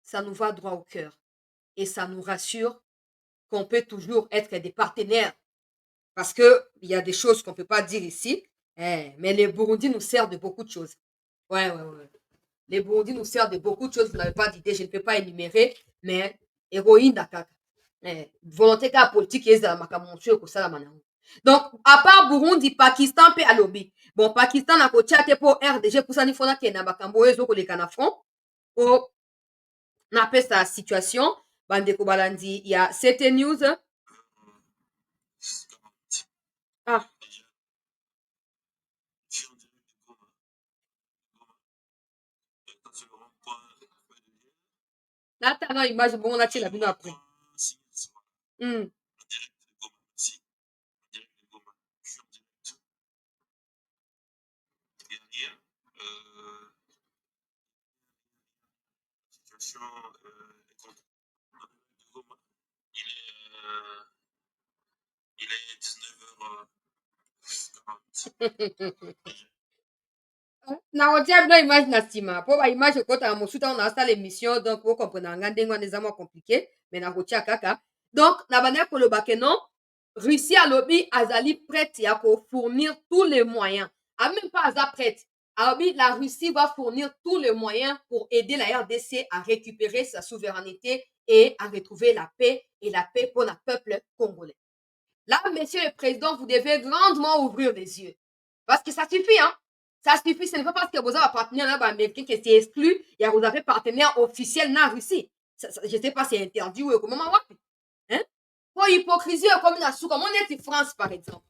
ça nous va droit au cœur. Et ça nous rassure qu'on peut toujours être des partenaires. Parce qu'il y a des choses qu'on ne peut pas dire ici. Mais les Burundi nous servent de beaucoup de choses. Ouais. Les Burundi nous servent de beaucoup de choses. Vous n'avez pas d'idée, je ne peux pas énumérer. Mais héroïne d'Akaka. Volonté ka politique est dans ma. Donc, à part Burundi, Pakistan, pe alobi. Bon, Pakistan a kotia te pour RDG, pour ça, il faut que na bakambo ezo ko le kanafron. O, na pe sa situation. Bande ko balandi, il y a CT News. Ah. Là, t'as une image, bon, on a tiré la vidéo après. Il est 19h40. Na otia bla image na sima po ba image kota mosuta on a installé l'émission donc vous comprenez nga ndenge wana eza mwa compliqué mais na kotia kaka donc na banda koloba ke non Russie alobi azali prête ya ko fournir tous les moyens a même pas aza prête alobi la Russie va fournir tous les moyens pour aider la RDC à récupérer sa souveraineté et à retrouver la paix et la paix pour le peuple congolais. Là, monsieur le président, vous devez grandement ouvrir les yeux. Parce que ça suffit, hein. Ça suffit, ce n'est pas parce que vous avez un partenaire américain qui s'est exclu, et vous avez un partenaire officiel dans la Russie. Je ne sais pas si c'est interdit ou comment. Hein? Pour hypocrisie, comme la sous, comme on est en France, par exemple.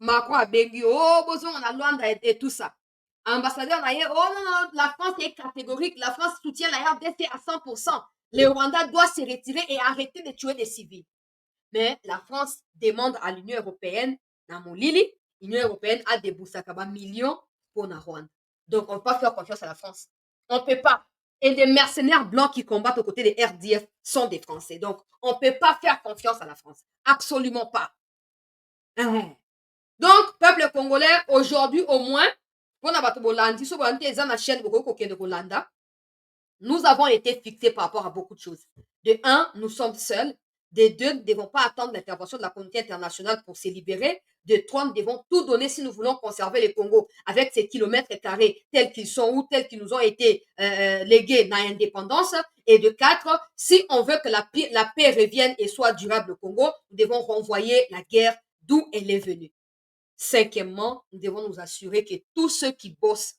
Macron a béni, oh, besoin, on a Luanda et tout ça. Ambassadeur, oh non, la France est catégorique, la France soutient la RDC à 100%. Le Rwanda doit se retirer et arrêter de tuer des civils. Mais la France demande à l'Union européenne, dans mon Lili, l'Union européenne a des boussakaba millions pour la Rwanda. Donc, on ne peut pas faire confiance à la France. On ne peut pas. Et les mercenaires blancs qui combattent aux côtés des RDF sont des Français. Donc, on ne peut pas faire confiance à la France. Absolument pas. Donc, peuple congolais, aujourd'hui au moins, nous avons été fixés par rapport à beaucoup de choses. De un, nous sommes seuls. De 2, nous ne devons pas attendre l'intervention de la communauté internationale pour se libérer. De 3, nous devons tout donner si nous voulons conserver le Congo avec ces kilomètres carrés tels qu'ils sont ou tels qu'ils nous ont été légués dans l'indépendance. Et de 4, si on veut que la paix revienne et soit durable au Congo, nous devons renvoyer la guerre d'où elle est venue. 5e, nous devons nous assurer que tous ceux qui bossent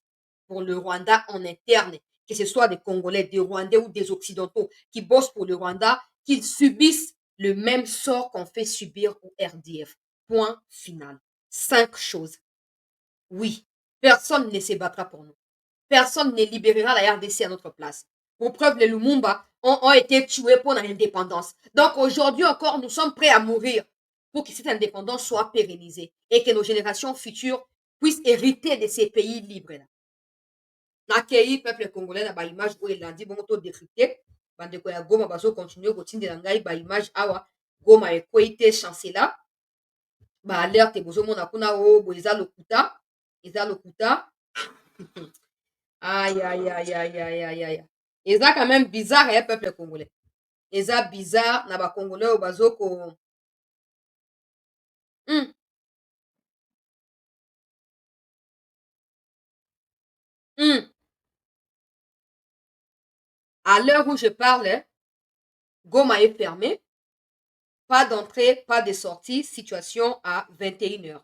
pour le Rwanda en interne, que ce soit des Congolais, des Rwandais ou des Occidentaux qui bossent pour le Rwanda, qu'ils subissent le même sort qu'on fait subir au RDF. Point final. 5 choses. Oui, personne ne se battra pour nous. Personne ne libérera la RDC à notre place. Pour preuve, les Lumumba ont été tués pour l'indépendance. Donc aujourd'hui encore, nous sommes prêts à mourir pour que cette indépendance soit pérennisée et que nos générations futures puissent hériter de ces pays libres-là. Nakei peuple congolais na ba image oyo elandi bongo to décrypter bandeko ya Goma bazo continuer kotindela ngai ba image awa Goma ekwei te chancela ba alerte bozomona kuna o bo eza lokuta aïe aïe aïe aïe aïe aïe aïe eza quand même bizarre hein, peuple congolais eza bizarre na ba congolais oyo bazoko À l'heure où je parle, Goma est fermé. Pas d'entrée, pas de sortie, situation à 21h.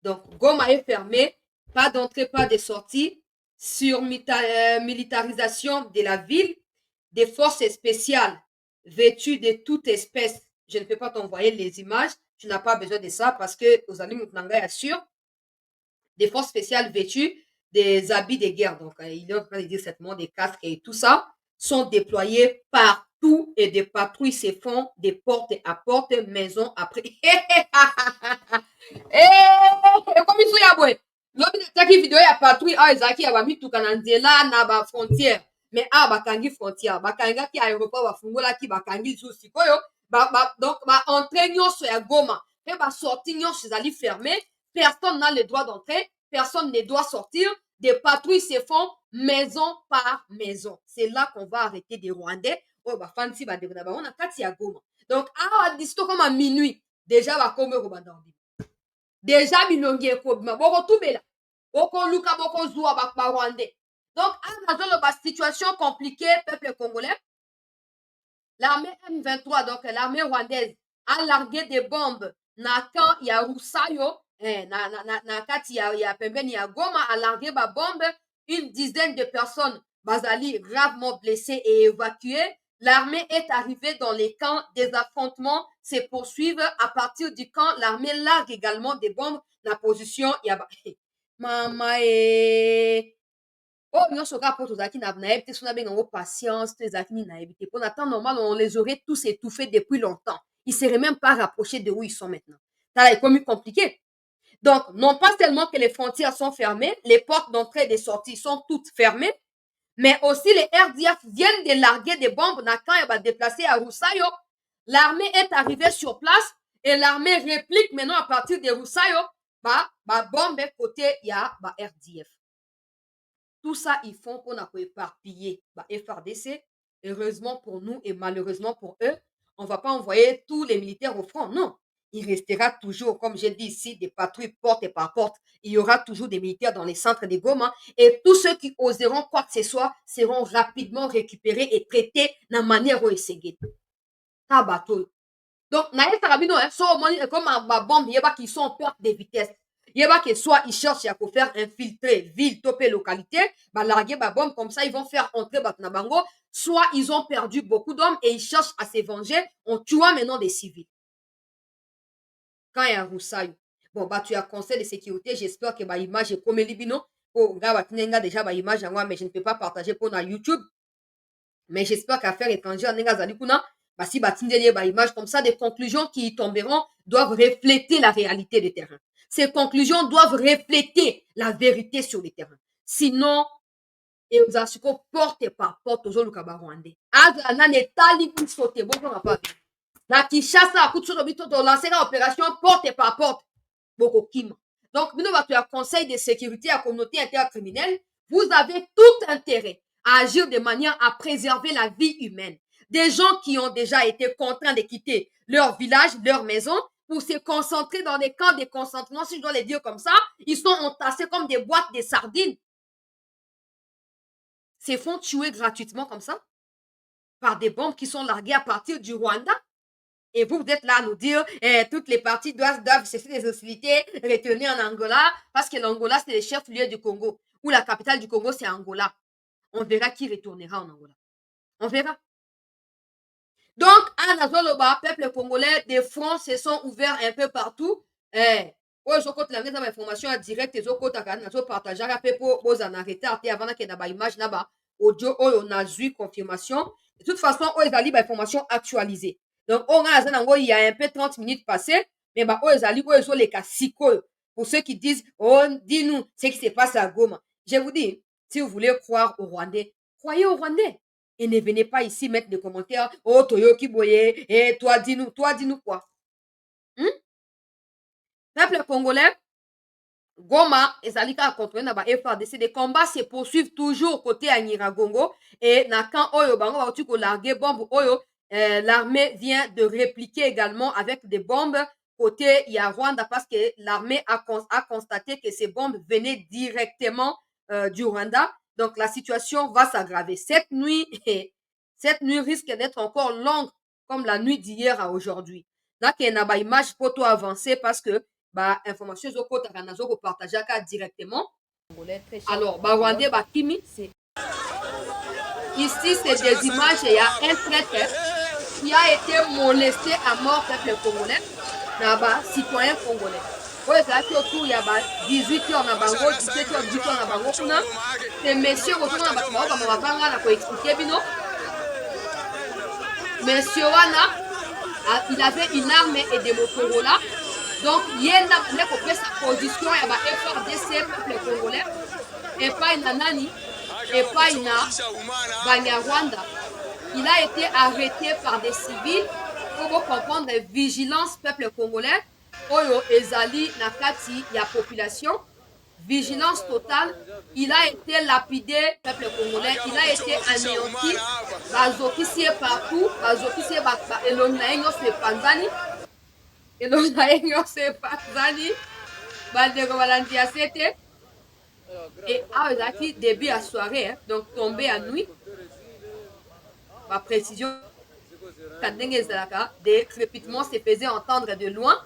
Donc, Goma est fermé, pas d'entrée, pas de sortie, sur militarisation de la ville, des forces spéciales vêtues de toute espèce. Je ne peux pas t'envoyer les images, tu n'as pas besoin de ça parce que Ozali Moutnanga assure des forces spéciales vêtues des habits de guerre. Donc, il est en train de dire certainement des casques et tout ça sont déployés partout et des patrouilles se font de porte à porte, maison après. Comme ils sont yaboué. Lobi nataki video ya patrouille a ezaki ya bamituka na nzela na ba frontière. Mais bakangi frontière, bakangaki aéroport bafungolaki bakangi zu sikoyo. Donc entrée nyonso ya Goma et sortie nyonso ezali fermé. Personne n'a le droit d'entrer, personne ne doit sortir. Des patrouilles se font maison par maison. C'est là qu'on va arrêter des Rwandais. Oh, bah, fancy, bah, on a kati ya Goma. Donc, disto comme à minuit, déjà, va comme Robandambi. Déjà, milongi ekobima. Boko tubela. Boko luka, boko zoua, ba Rwandais. Donc, dans une situation compliquée, peuple congolais, l'armée M23, donc l'armée rwandaise, a largué des bombes. Na kan ya Rusayo, na kati ya pembeni ya Goma a largué ba bombe, une dizaine de personnes bazali gravement blessées et évacuées. L'armée est arrivée dans les camps, des affrontements se poursuivent à partir du camp. L'armée largue également des bombes. La position ya mama oh nyonso kaka po tozalaki nayebi te so nabengango patience to ezalaki nini nayebi te mpo na temps normal on les aurait tous étouffés depuis longtemps. Ils seraient même pas rapprochés de où ils sont maintenant. Ça est comme compliqué. Donc, non pas seulement que les frontières sont fermées, les portes d'entrée et de sortie sont toutes fermées, mais aussi les RDF viennent de larguer des bombes quand il va déplacer à Roussayo. L'armée est arrivée sur place et l'armée réplique maintenant à partir de Roussayo, bombe côté il y a RDF. Tout ça, ils font pour éparpiller FRDC. Heureusement pour nous et malheureusement pour eux, on ne va pas envoyer tous les militaires au front. Non, il restera toujours, comme j'ai dit ici, des patrouilles porte par porte. Il y aura toujours des militaires dans les centres de Goma. Et tous ceux qui oseront quoi que ce soit seront rapidement récupérés et traités de la manière où ils se guettent. Donc, comme ma bombe, il y a qui sont en perte de vitesse. Il y a que soit ils cherchent à faire infiltrer ville, topé localité, larguer ma bombe, comme ça ils vont faire entrer Batnabango, soit ils ont perdu beaucoup d'hommes et ils cherchent à se venger en tuant maintenant des civils. Quand il y a Roussaï, bon, tu as conseil de sécurité, j'espère que l'image est comme Libino. Oh, déjà l'image à moi, mais je ne peux pas partager pour YouTube. Mais j'espère qu'Affaires étrangères, si image comme ça, des conclusions qui tomberont doivent refléter la réalité du terrain. Ces conclusions doivent refléter la vérité sur le terrain. Sinon, et vous assurez porte par porte aux autres Rwandais. Na Kinshasa, à coup de lancer l'opération porte par porte. Donc, nous, votre conseil de sécurité à la communauté intercriminelle, vous avez tout intérêt à agir de manière à préserver la vie humaine. des gens qui ont déjà été contraints de quitter leur village, leur maison, pour se concentrer dans des camps de concentration, si je dois les dire comme ça. Ils sont entassés comme des boîtes de sardines. Se font tuer gratuitement comme ça par des bombes qui sont larguées à partir du Rwanda. Et vous êtes là à nous dire toutes les parties doivent cesser les hostilités, retourner en Angola, parce que l'Angola, c'est le chef-lieu du Congo, ou la capitale du Congo, c'est Angola. On verra qui retournera en Angola. On verra. Donc, à Nazoloba, peuple congolais, des fronts se sont ouverts un peu partout. Oyo zokota la ngeza information ya direct ezokotaka nazopartageaka mpe mpo bozana retard te avant nakenda baimage na baaudio oyo nazwi confirmation. De toute façon, oyo ezali bainformation actualisée. Donc, oyo ngai naza nango il y a un peu 30 minutes passé, mais oyo ezali oyo ezoleka sikoyo. Pour ceux qui disent, oh, dis-nous ce qui se passe à Goma. Je vous dis, si vous voulez croire aux Rwandais, croyez aux Rwandais. Et ne venez pas ici mettre des commentaires. Oh, Toyo Kiboye, et toi, dis-nous quoi? Peuple congolais, Goma, ezalika contre na ba FARDC, des combats se poursuivent toujours côté à Nyiragongo. Et na quand Oyo Bango va ko larguer bombe Oyo, l'armée vient de répliquer également avec des bombes côté il y a Rwanda parce que l'armée a constaté que ces bombes venaient directement du Rwanda. Donc la situation va s'aggraver. Cette nuit risque d'être encore longue comme la nuit d'hier à aujourd'hui. Là, il y a une image photo avancée parce que information ezokotaka nazokopartageaka directement. Alors, Rwandais bakimi, ici c'est des images, il y a un traître qui a été molesté à mort peuple congolais na citoyen congolais. Oyo ezalaki autour ya 18h na bango 17h 18h na bango kuna te monsieur kozomona bato bao bamabanga na koexplike bino. Monsieur wana il avait une arme et des Motorola. Donc, il y a sa position, il y a ba FARDC, peuple congolais, et pas une nani, et pas une Banyarwanda. Il a été arrêté par des civils pour comprendre la vigilance peuple congolais. Oyo ezali nakati ya population. Vigilance totale. Il a été lapidé, peuple congolais. Il a été anéanti. Bazokisi partout. Bazokisi elonga se panzani. Elonga se panzani. Bandeko balandi ya sete. Et ezalaki début à soirée, donc tombé à nuit. Ma précision, des crépitements se faisaient entendre de loin.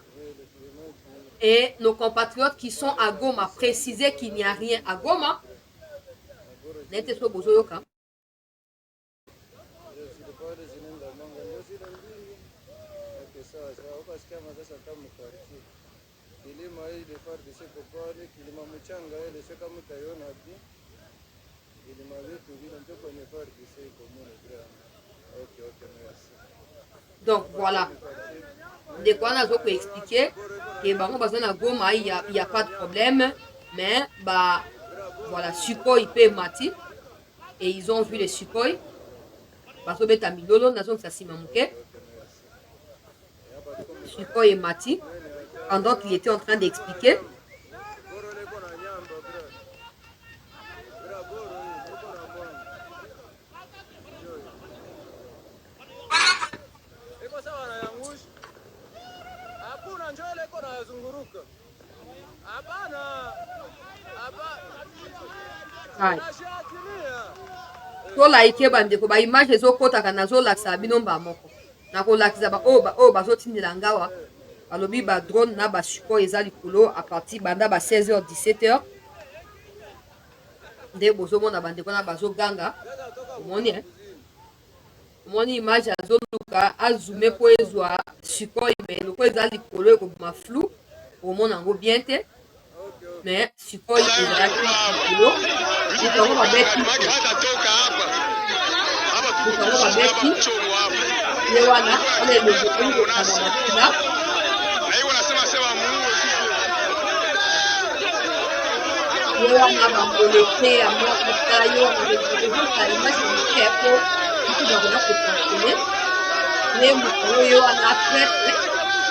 Et nos compatriotes qui sont à Goma précisaient qu'il n'y a rien à Goma. Donc voilà. De quoi on a expliqué que Goma, il n'y a pas de problème, mais voilà, Sukhoi il peut mati et ils ont vu les Sukhoi. Sukhoi est mati pendant qu'il était en train d'expliquer. tolaike bandeko baimage ezokotaka nazolakisa bino mbamoko nakolakisa oyo bazotindela ngawa balobi badrone na basuko eza likolo apartir banda ba 16h 17h nde bozomona bandeko na bazoganga omoni image azoluka azume po ezwa sukoyi me eloko eza likolo ekobima flou omona yango bien te mais sukoyi ezalaki likolo likango babeti ye wana wana elozokokana makila ye wana bamoleke ya mokata ye wana ezota image ya moke po bitu bakona kopansone ye mokolo ye wana traite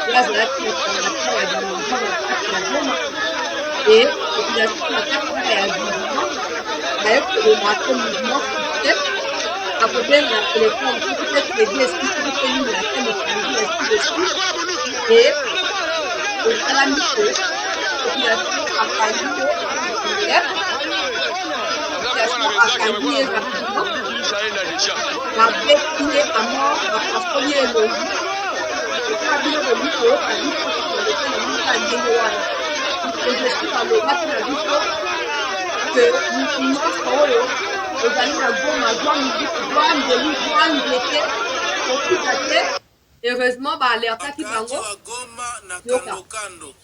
ye azalaki mokanaka ya bimongi na kati ya Goma e population na kati kaka ya vivement baye kolomate mouvement succès akobenga téléphone soki mpe crédit esili soki mpe nini ate mokonzi ainsi de suite et esalami ke population akangi ye militaire population akangi ye rapidement babeti ye à mort bapasoli ye elongi eza bino bolingi koyoka biso teknologie na biso ya ndenge wana mokonzi alobaki na biso ke mutu nyonso oyo ezali na goma zwa mobutu zwa ndeli zwa nzete kokuta te heureusement baalertaki bango yoka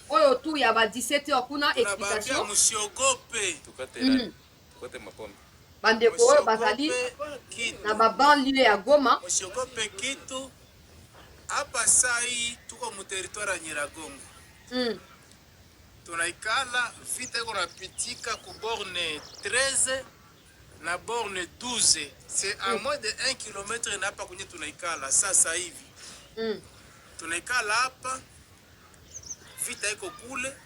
oyo tu ya ba 17 heures kuna explication bandeko oyo bazali na babanlie ya Goma mosiogope kitu hapa sai tuko mu territoire ya Nyiragongo. Tunaikala vita iko napitika ku borne 13 na borne 12. C'est à moins de 1 km na hapa kwenye tunaikala sasa hivi. Tunaikala hapa vita iko kule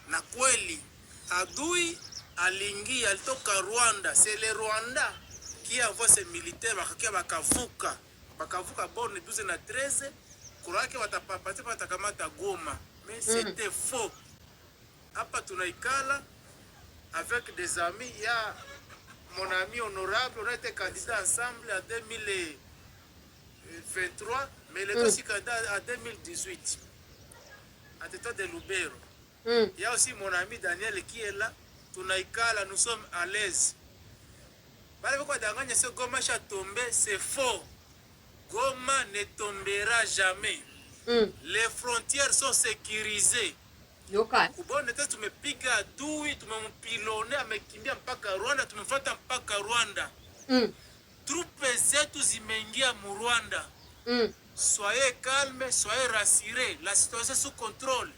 na kweli adui aliingia alitoka Rwanda. C'est le Rwanda qui envoie ses militaires bakavuka borne 12 na 13 kurake watapapati watakamata Goma. Mais c'était faux. Hapa tunaikala avec des amis. Il y a mon ami honorable, on a été candidat ensemble en 2023, mais il est aussi candidat en 2018 à l'état de Lubero. Il y a aussi mon ami Daniel qui est là. Tunaikala, nous sommes à l'aise. Ce Goma a tombé, c'est faux. Goma ne tombera jamais. Les frontières sont sécurisées. Kubone tete tumepiga adui, tumempilone, amekimbia mpaka Rwanda, tumefuata mpaka Rwanda. Trupe zetu zimeingia mu Rwanda. Soyez calme, soyez rassurés. La situation est sous contrôle.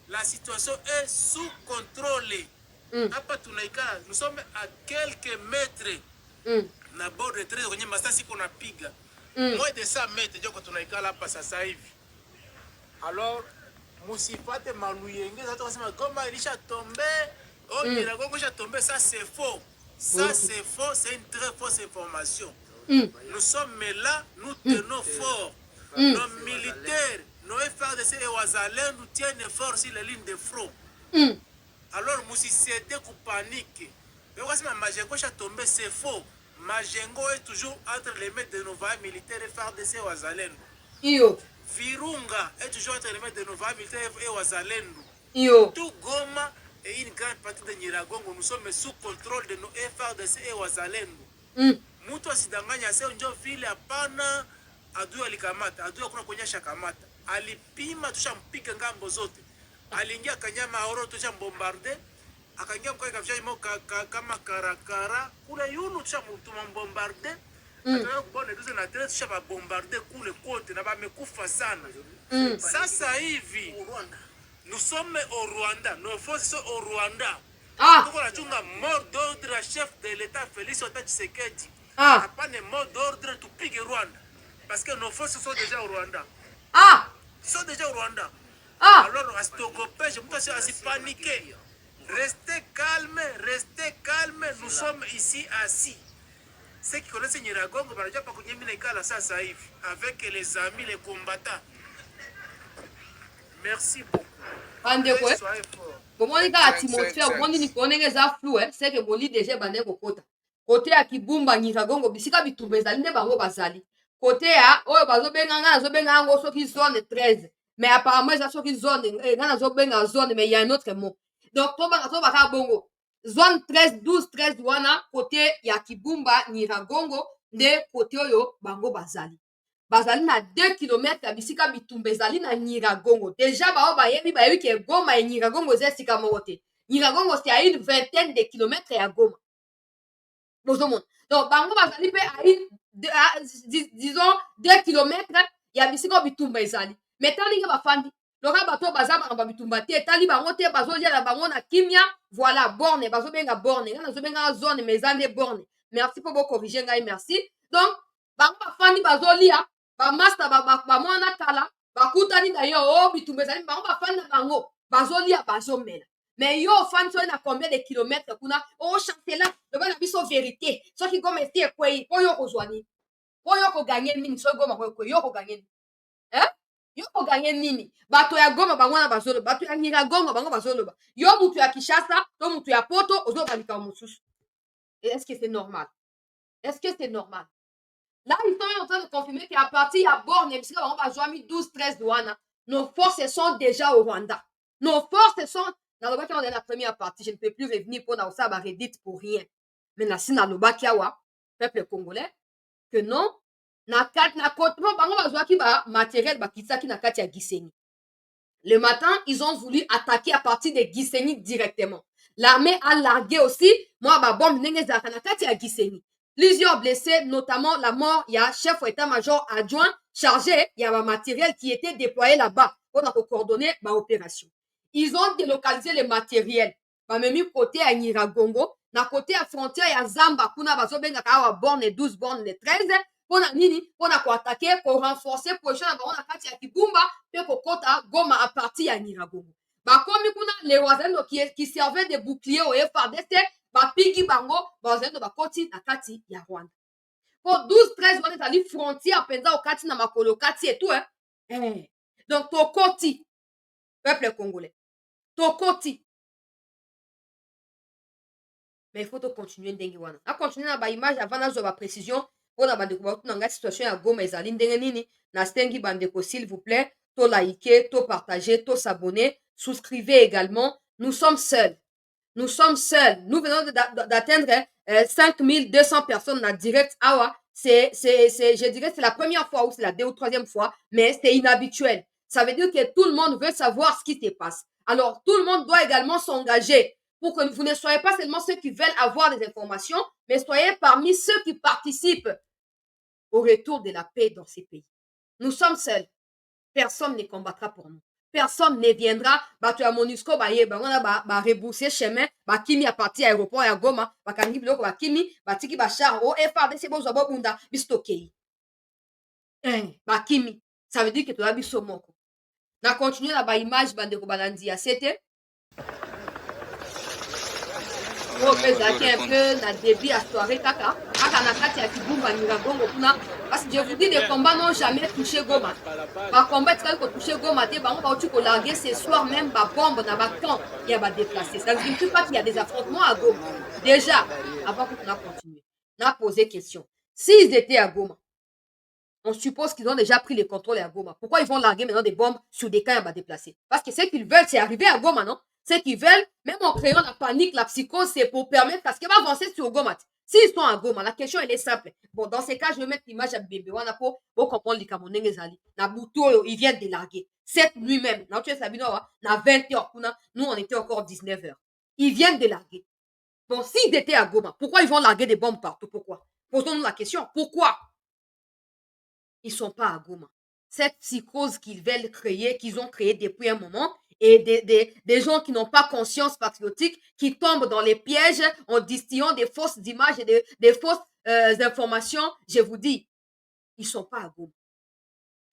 La situation est sous contrôle. Hapa tunaikala, nous sommes à quelques mètres. Na bord de 13 kwenye masasi kuna piga. Moins de 100 mètres joko tunaikala hapa sasa hivi. Alors musifate maluyenge zato kasema Goma ilisha tombe, Nyiragongo ilisha tombe, ça c'est faux. Ça c'est faux, c'est une très fausse information. Nous sommes là, nous tenons fort. Nos militaires, nos FARDC et Wazalem nous tiennent fort sur les lignes de front. Alors musicede ku panique. Mais kasema Majengo ilisha tombe, c'est faux. Majengo est toujours entre les mains de nos militaires et FARDC et Wazalem. Virunga est toujours entre les mains de nos militaires et Wazalendo. Tout Goma et une grande partie de Nyiragongo, nous sommes sous contrôle de nos FARDC et Wazalendo. Mutu asidanganya sasa ndio vile hapana, adui alikamata, adui hakuna kuonyesha kamata. Alipima tushampiga ngambo zote. Aliingia Kanyama Horo tushambombarde, akaingia kwa kafisha kama Karakara, kule yulu tushambombardé. Sasa hivi nous sommes au Rwanda, nos forces sont au Rwanda. Tuko nachunga mot d'ordre à chef de l'État Félix Tshisekedi. Hapana mot d'ordre tupige Rwanda parce que nos forces sont déjà au Rwanda. Sont déjà au Rwanda. Alors à Stokopé, je me suis assez paniqué. Restez calme, nous sommes ici assis. Ceux qui connaissent Nyiragongo, avec les amis, les combattants. Merci beaucoup. bomoni kaka atmosphère bomoni likolo ndenge eza flou c'est que boli déjà ebande kokota kote ya Kibumba Nyiragongo bisika bitumba ezali nde bango bazali kote ya oyo bazobenga nga nazobenga yango soki zone 13 mais apparemment eza soki zone nga nazobenga zone mais il y a un autre mot donc tobaka bongo zone 13 12 13 wana kote ya Kibumba Nyiragongo nde kote oyo bango bazali na 2 km ya bisika bitumba ezali na Nyiragongo. Déjà bao bayebi ke Goma et Nyiragongo eza esika moko te. Nyiragongo c'est à une vingtaine de kilomètres ya Goma. Bozomona. Donc bango bazali pe à disons 2 km ya bisika bitumba ezali. Mais tali nga bafandi loka bato bazaba ba bitumba te tali bango te bazolia na bango na kimia voilà borne bazobenga borne nga nazobenga zone mais ezande borne. Merci pour beaucoup corriger ngai merci. Donc bango bafandi bazolia ba master ba mwana kala bakutani na yo bitumba ezali bango bafandi na bango bazolia bazomela Mais yo, fan, tu as combien de kilomètres? Oh, chanter là, le bon avis, vérité. Ce qui comme est quoi? Oh, yo, rejoigner. Oh, yo, gagner mine, so go, yo, gagner. Hein? Yo, gagner nini. Bato ya goma, bangwana bazolo. Bato ya Nyiragongo, bango bazolo. Yo, mutu ya Kishasa, to mutu ya Poto, ozo balika mususu. Est-ce que c'est normal? Est-ce que c'est normal? Là, ils sont en train de confirmer qu'à partir à Borne, on va jouer 12-13 douanes. Nos forces sont déjà au Rwanda. Nos forces sont. Dans le bas, on est la première partie. Je ne peux plus revenir pour ça, Reddit pour rien. Mais là, si dans le bas, peuple congolais, que non, na côte, on va jouer qui va matériel, qui na kati ya Gisenyi. Le matin, ils ont voulu attaquer à partir de Gisenyi directement. L'armée a largué aussi, moi, bombe, na kati ya Gisenyi. Plusieurs blessés, notamment la mort, il y a chef état-major adjoint chargé, il y a un matériel qui était déployé là-bas pour coordonner l'opération. Ils ont délocalisé le matériel. Même côté à Nyiragongo, na côté à frontière, il y a Zamba, kuna bazobenga kawa borne 12, borne 13, pour nini, pour attaquer, pour renforcer, pour échanger na kati ya Kibumba, puis pour kota Goma à partir à Nyiragongo. Comme les voisins qui servaient de boucliers au FARDC, bapigi bango bazendo bakoti na kati ya Rwanda. Pour 12-13 wana ezali frontière penza okati na makolo kati et tout donc tokoti peuple congolais tokoti, mais il faut to continuer ndenge wana na continuer na ba image avant na zo ba précision pona bandeko ba tuna ngati situation ya Goma ezali ndenge nini na stengi bandeko s'il vous plaît to liker to partager to s'abonner, souscrivez également. Nous sommes seuls. Nous sommes seuls. Nous venons d'atteindre 5200 personnes en direct. Je dirais que c'est la première fois ou c'est la 2e ou 3e fois, mais c'est inhabituel. Ça veut dire que tout le monde veut savoir ce qui se passe. Alors, tout le monde doit également s'engager pour que vous ne soyez pas seulement ceux qui veulent avoir des informations, mais soyez parmi ceux qui participent au retour de la paix dans ces pays. Nous sommes seuls. Personne ne combattra pour nous. Personne ne viendra, tu as MONUSCO, rebourser chemin, kimi à partir à l'aéroport à Goma, bakangi biloko kimi, tiki char, FARDC bozo bunda, bistokei. Kimi, ça veut dire que tu as biso moko. Na continuer na ba image bandeko balandi ya c'était. Un peu na début à soirée kaka na kati ya Kibumba Nyiragongo kuna parce que je vous dis les combats n'ont jamais touché Goma. Ba combat qui ont touché Goma te bango ba tu ko larguer ce soir même ba bombe na ba camp il y a ba déplacé. Ça ne signifie pas qu'il y a des affrontements à Goma. Déjà avant qu'on continue, on a posé question. S'ils étaient à Goma, on suppose qu'ils ont déjà pris le contrôle à Goma. Pourquoi ils vont larguer maintenant des bombes sur des camps à déplacer? Parce que ce qu'ils veulent, c'est arriver à Goma, non? Ce qu'ils veulent, même en créant la panique, la psychose, c'est pour permettre, parce qu'ils vont avancer sur Goma. S'ils sont à Goma, la question, elle est simple. Bon, dans ces cas, je vais mettre l'image à Bébé Wana pour comprendre les Camerounais. Nabuto, ils viennent de larguer. Cette nuit même, na 20h, nous, on était encore 19h. Ils viennent de larguer. Bon, s'ils étaient à Goma, pourquoi ils vont larguer des bombes partout? Pourquoi? Posons-nous la question. Pourquoi? Ils sont pas à Goma. Cette psychose qu'ils veulent créer, qu'ils ont créée depuis un moment, et des gens qui n'ont pas conscience patriotique, qui tombent dans les pièges en distillant des fausses images et des fausses informations, je vous dis, ils sont pas à Goma.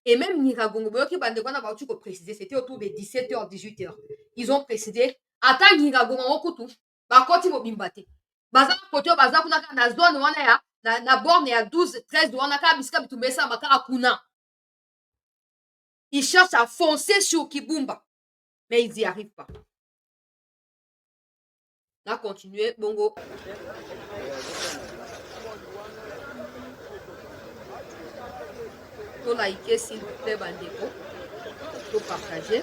Et même Nyiragongo, qui préciser, c'était autour de 17h, 18h. Ils ont précisé, attends Nyiragongo, bakoti mobimbate. Baza kote baza kuna na zone wana ya na borne ya 12 13 wana ka bisika bitumbesa makara kuna. Ils cherchent à foncer sur Kibumba, mais ils n'y arrivent pas. On a continué, bongo. Faut liker s'il vous plaît, bandeko. Faut partager.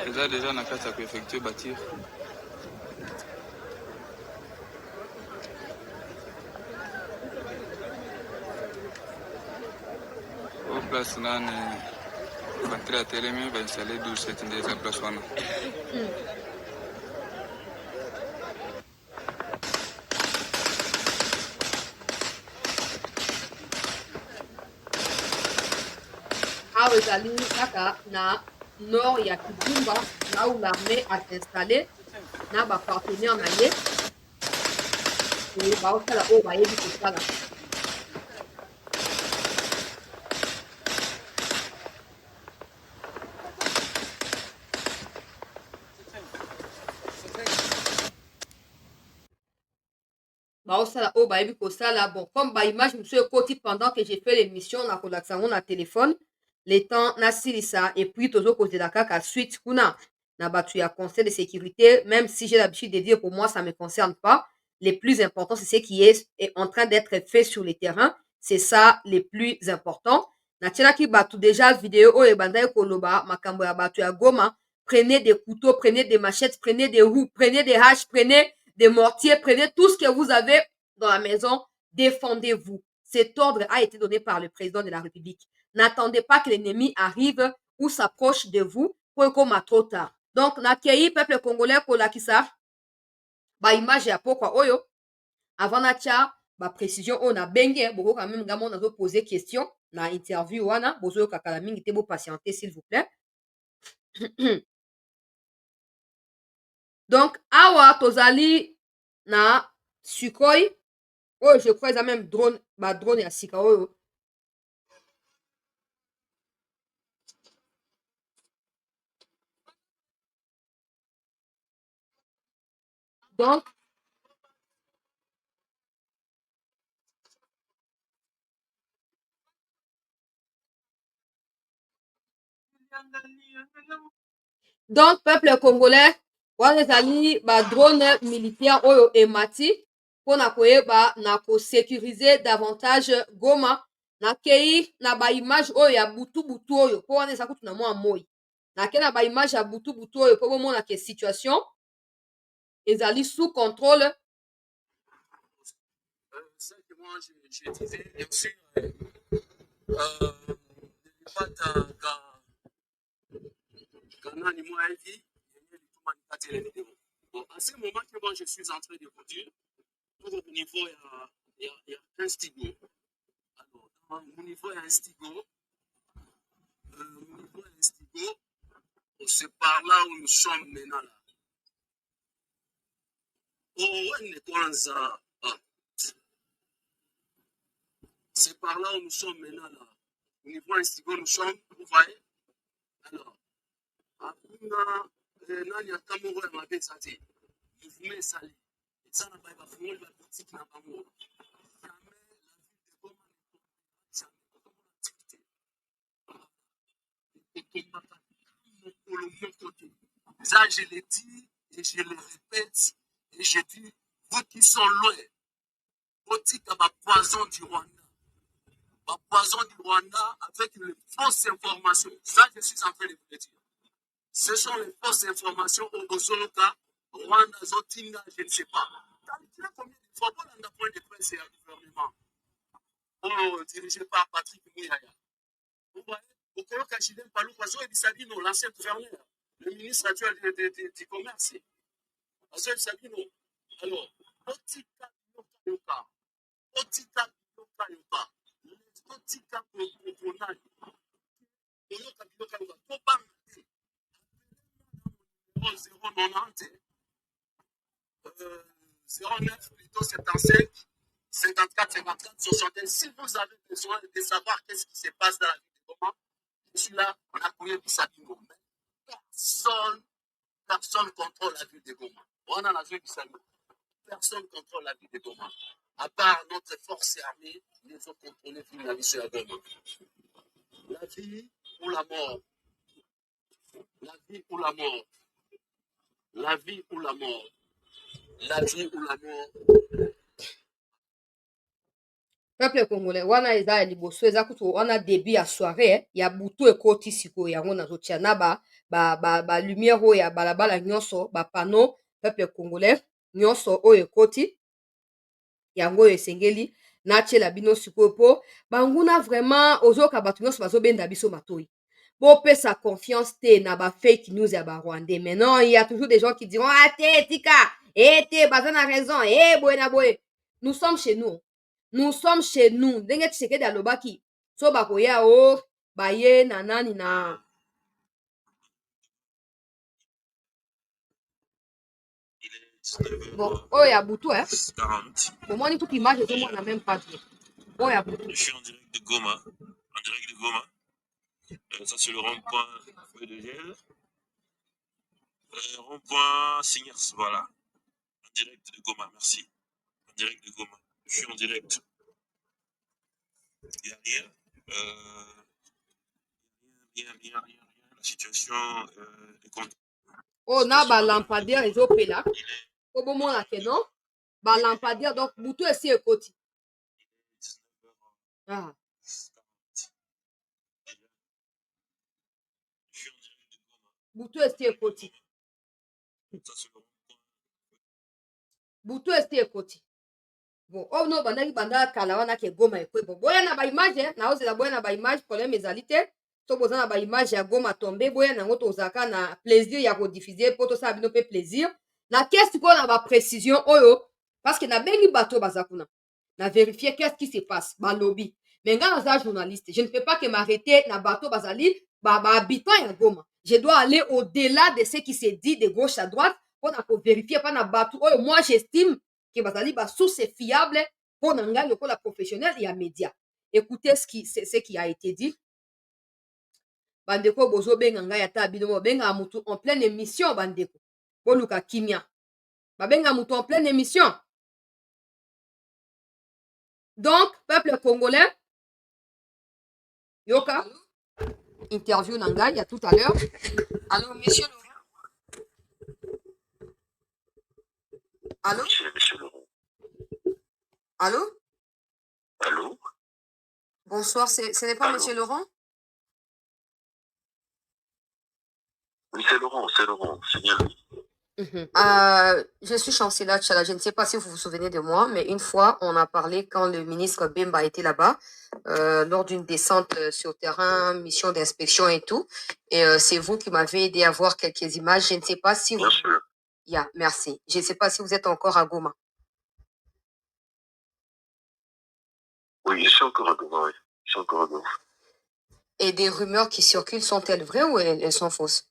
Déjà, on a qu'à effectuer bâtir. Au place là, on va entrer à Télémé, on va installer 12 7 des emplacements. Ezali kaka na nord ya Kibumba là où l'armée a installé na ba partenaire na ye et ba osala o ba yebi kosala. baosala oyo bayebi kosala. Bon, comme baimage mosusu ekoti pendant que j'ai fait l'émission na kolakisa yango na téléphone le temps nasilisa et puis tozokozela kaka suite kuna na bato ya conseil de sécurité. Même si j'ai l'habitude de dire pour moi ça me concerne pas, le plus important c'est ce qui est en train d'être fait sur le terrain. C'est ça le plus important. Natielaki bato déjà vidéo oyo ebandaki koloba makambo ya bato ya Goma. Prenez des couteaux, prenez des machettes, prenez des roues, prenez des haches, prenez des mortiers, prenez tout ce que vous avez dans la maison, défendez-vous. Cet ordre a été donné par le président de la République. N'attendez pas que l'ennemi arrive ou s'approche de vous pour qu'on trop tard. Donc, nakei peuple congolais kolakisa ba image ya pokwa oyo avant natia ba précision oyo na benge boko quand même ngamo nazo poser question na interview wana bozo kakala mingi te bo patienter s'il vous plaît. Donc awa tozali na Sukhoi oyo je crois eza même drone ba drone ya sika oyo. Donc peuple congolais wana ezali ba drone militaire oyo emati mpona koyeba na kosécuriser davantage Goma. Nakei na ba image oyo ya butu butu oyo mpo wana eza kutu na mwa moi. Nakei na ba image ya butu butu oyo mpo bomona ke situation ezali sous contrôle. Ça que moi je disais, bien sûr, bon, à ce moment que moi je suis en train de conduire, tout au niveau, il y a un stigo. Alors, au niveau, il y a un stigo. C'est par là où nous sommes maintenant là. C'est par là où nous sommes maintenant là. Au niveau Instigo, nous sommes, vous voyez. Alors, nani akamoro ya mabe sati. Mouvement sali. Et ça n'a pas été fait, la boutique n'a pas mort. Jamais la ville de Goma n'est ça, je l'ai dit et je le répète et je dis, vous qui sont loin, boutique à ma poison du Rwanda. Ma poison du Rwanda avec les fausses informations. Ça, je suis en train de vous le dire. Ce sont les fausses informations au Bozoloka, Rwanda, Zotinga, je ne sais pas. Calculez combien de fois on a point de presse et un gouvernement. Dirigé par Patrick Mouyaya. Vous voyez, au Koloka Chidem Palou Pazo et Bissabino, l'ancien gouverneur, le ministre actuel du commerce. Pazo et Bissabino. Alors, Otika Yoka, Otika Yoka Yoka. Otika Yoka, Oyoka Yoka Yoka, Popang. 090 09 plutôt 75 54 54 61. Si vous avez besoin de savoir qu'est-ce qui se passe dans la vie de Goma, je suis là, on a couru Bissabino. Personne contrôle la vie de Goma. On a la vie de Bissabino. Personne contrôle la vie de Goma. À part notre force armée, nous avons contrôlé la vie sur la Goma. La vie ou la mort. La vie ou la mort. La vie ou la mort. La vie ou la mort. Peuple congolais wana eza ya liboso eza kutu wana début ya soirée ya butu ekoti sikoyo yango nazotia na ba lumière oyo ya balabala nyonso ba panneau peuple congolais nyonso oyo ekoti yango oyo esengeli natiela bino sikoyo mpo banguna vraiment ozoyoka bato nyonso bazobenda biso matoi bopesa confiance te na ba fake news ya barwandais. Maintenant il y a toujours des gens qui diront ah te tika te baza na raison boye na boye. Nous sommes chez nous. Nous sommes chez nous. Ndenge Tshisekedi alobaki so bakoya o baye na nani na bon oyo ya butu bomoni toute image ezomona même pas bien. Oyo ya butu. Je suis en direct de Goma. En direct de Goma. Ça c'est le rond-point feu de gel. Rond-point Signers, voilà. En direct de Goma, merci. En direct de Goma. Je suis en direct. Il n'y a rien. Rien. La situation est contente. Oh, na ba lampadaire ezopela. Po bomona ke non? Ba lampadaire donc butu esi ekoti. Ah. Butu esi ekoti. Butu esi ekoti. Bon, oh no bandaki banda kala wana ke Goma ekwe. Bon, boya na ba image, na ozela boya na ba image problème ezali te. So boza na ba image ya Goma tombe boya nango tozaka na plaisir ya ko diffuser po to sa bino pe plaisir. Na qu'est-ce ko na ba précision oyo parce que na bengi bato bazakuna. Na vérifier qu'est-ce qui se passe ba lobby. Mais nga naza journaliste, je ne peux pas que m'arrêter na bato bazali ba habitant ya Goma. Je dois aller au-delà de ce qui se dit de gauche à droite pour na ko vérifier pas na bato oyo moi j'estime que bazali ba source fiable pour nanga lokola professionnel et à média. Écoutez ce qui a été dit. Bandeko bozo benga ngai ata bino benga mutu en pleine émission bandeko. Boluka kimia. Ba benga mutu en pleine émission. Donc peuple congolais yoka interview nanga il y a tout à l'heure. Alors monsieur Laurent. Allô? Monsieur Laurent. Allô? Allô? Bonsoir, ce n'est pas Allô? monsieur Laurent? Oui, c'est Laurent, c'est bien lui. Je suis Chancela Tchala. Je ne sais pas si vous vous souvenez de moi, mais une fois, on a parlé quand le ministre Bemba était là-bas, lors d'une descente sur terrain, mission d'inspection et tout. Et c'est vous qui m'avez aidé à voir quelques images. Je ne sais pas si vous... Bien sûr. Yeah, merci. Je ne sais pas si vous êtes encore à Goma. Oui, je suis encore à Goma, oui. Je suis encore à Goma. Et des rumeurs qui circulent, sont-elles vraies ou elles sont fausses?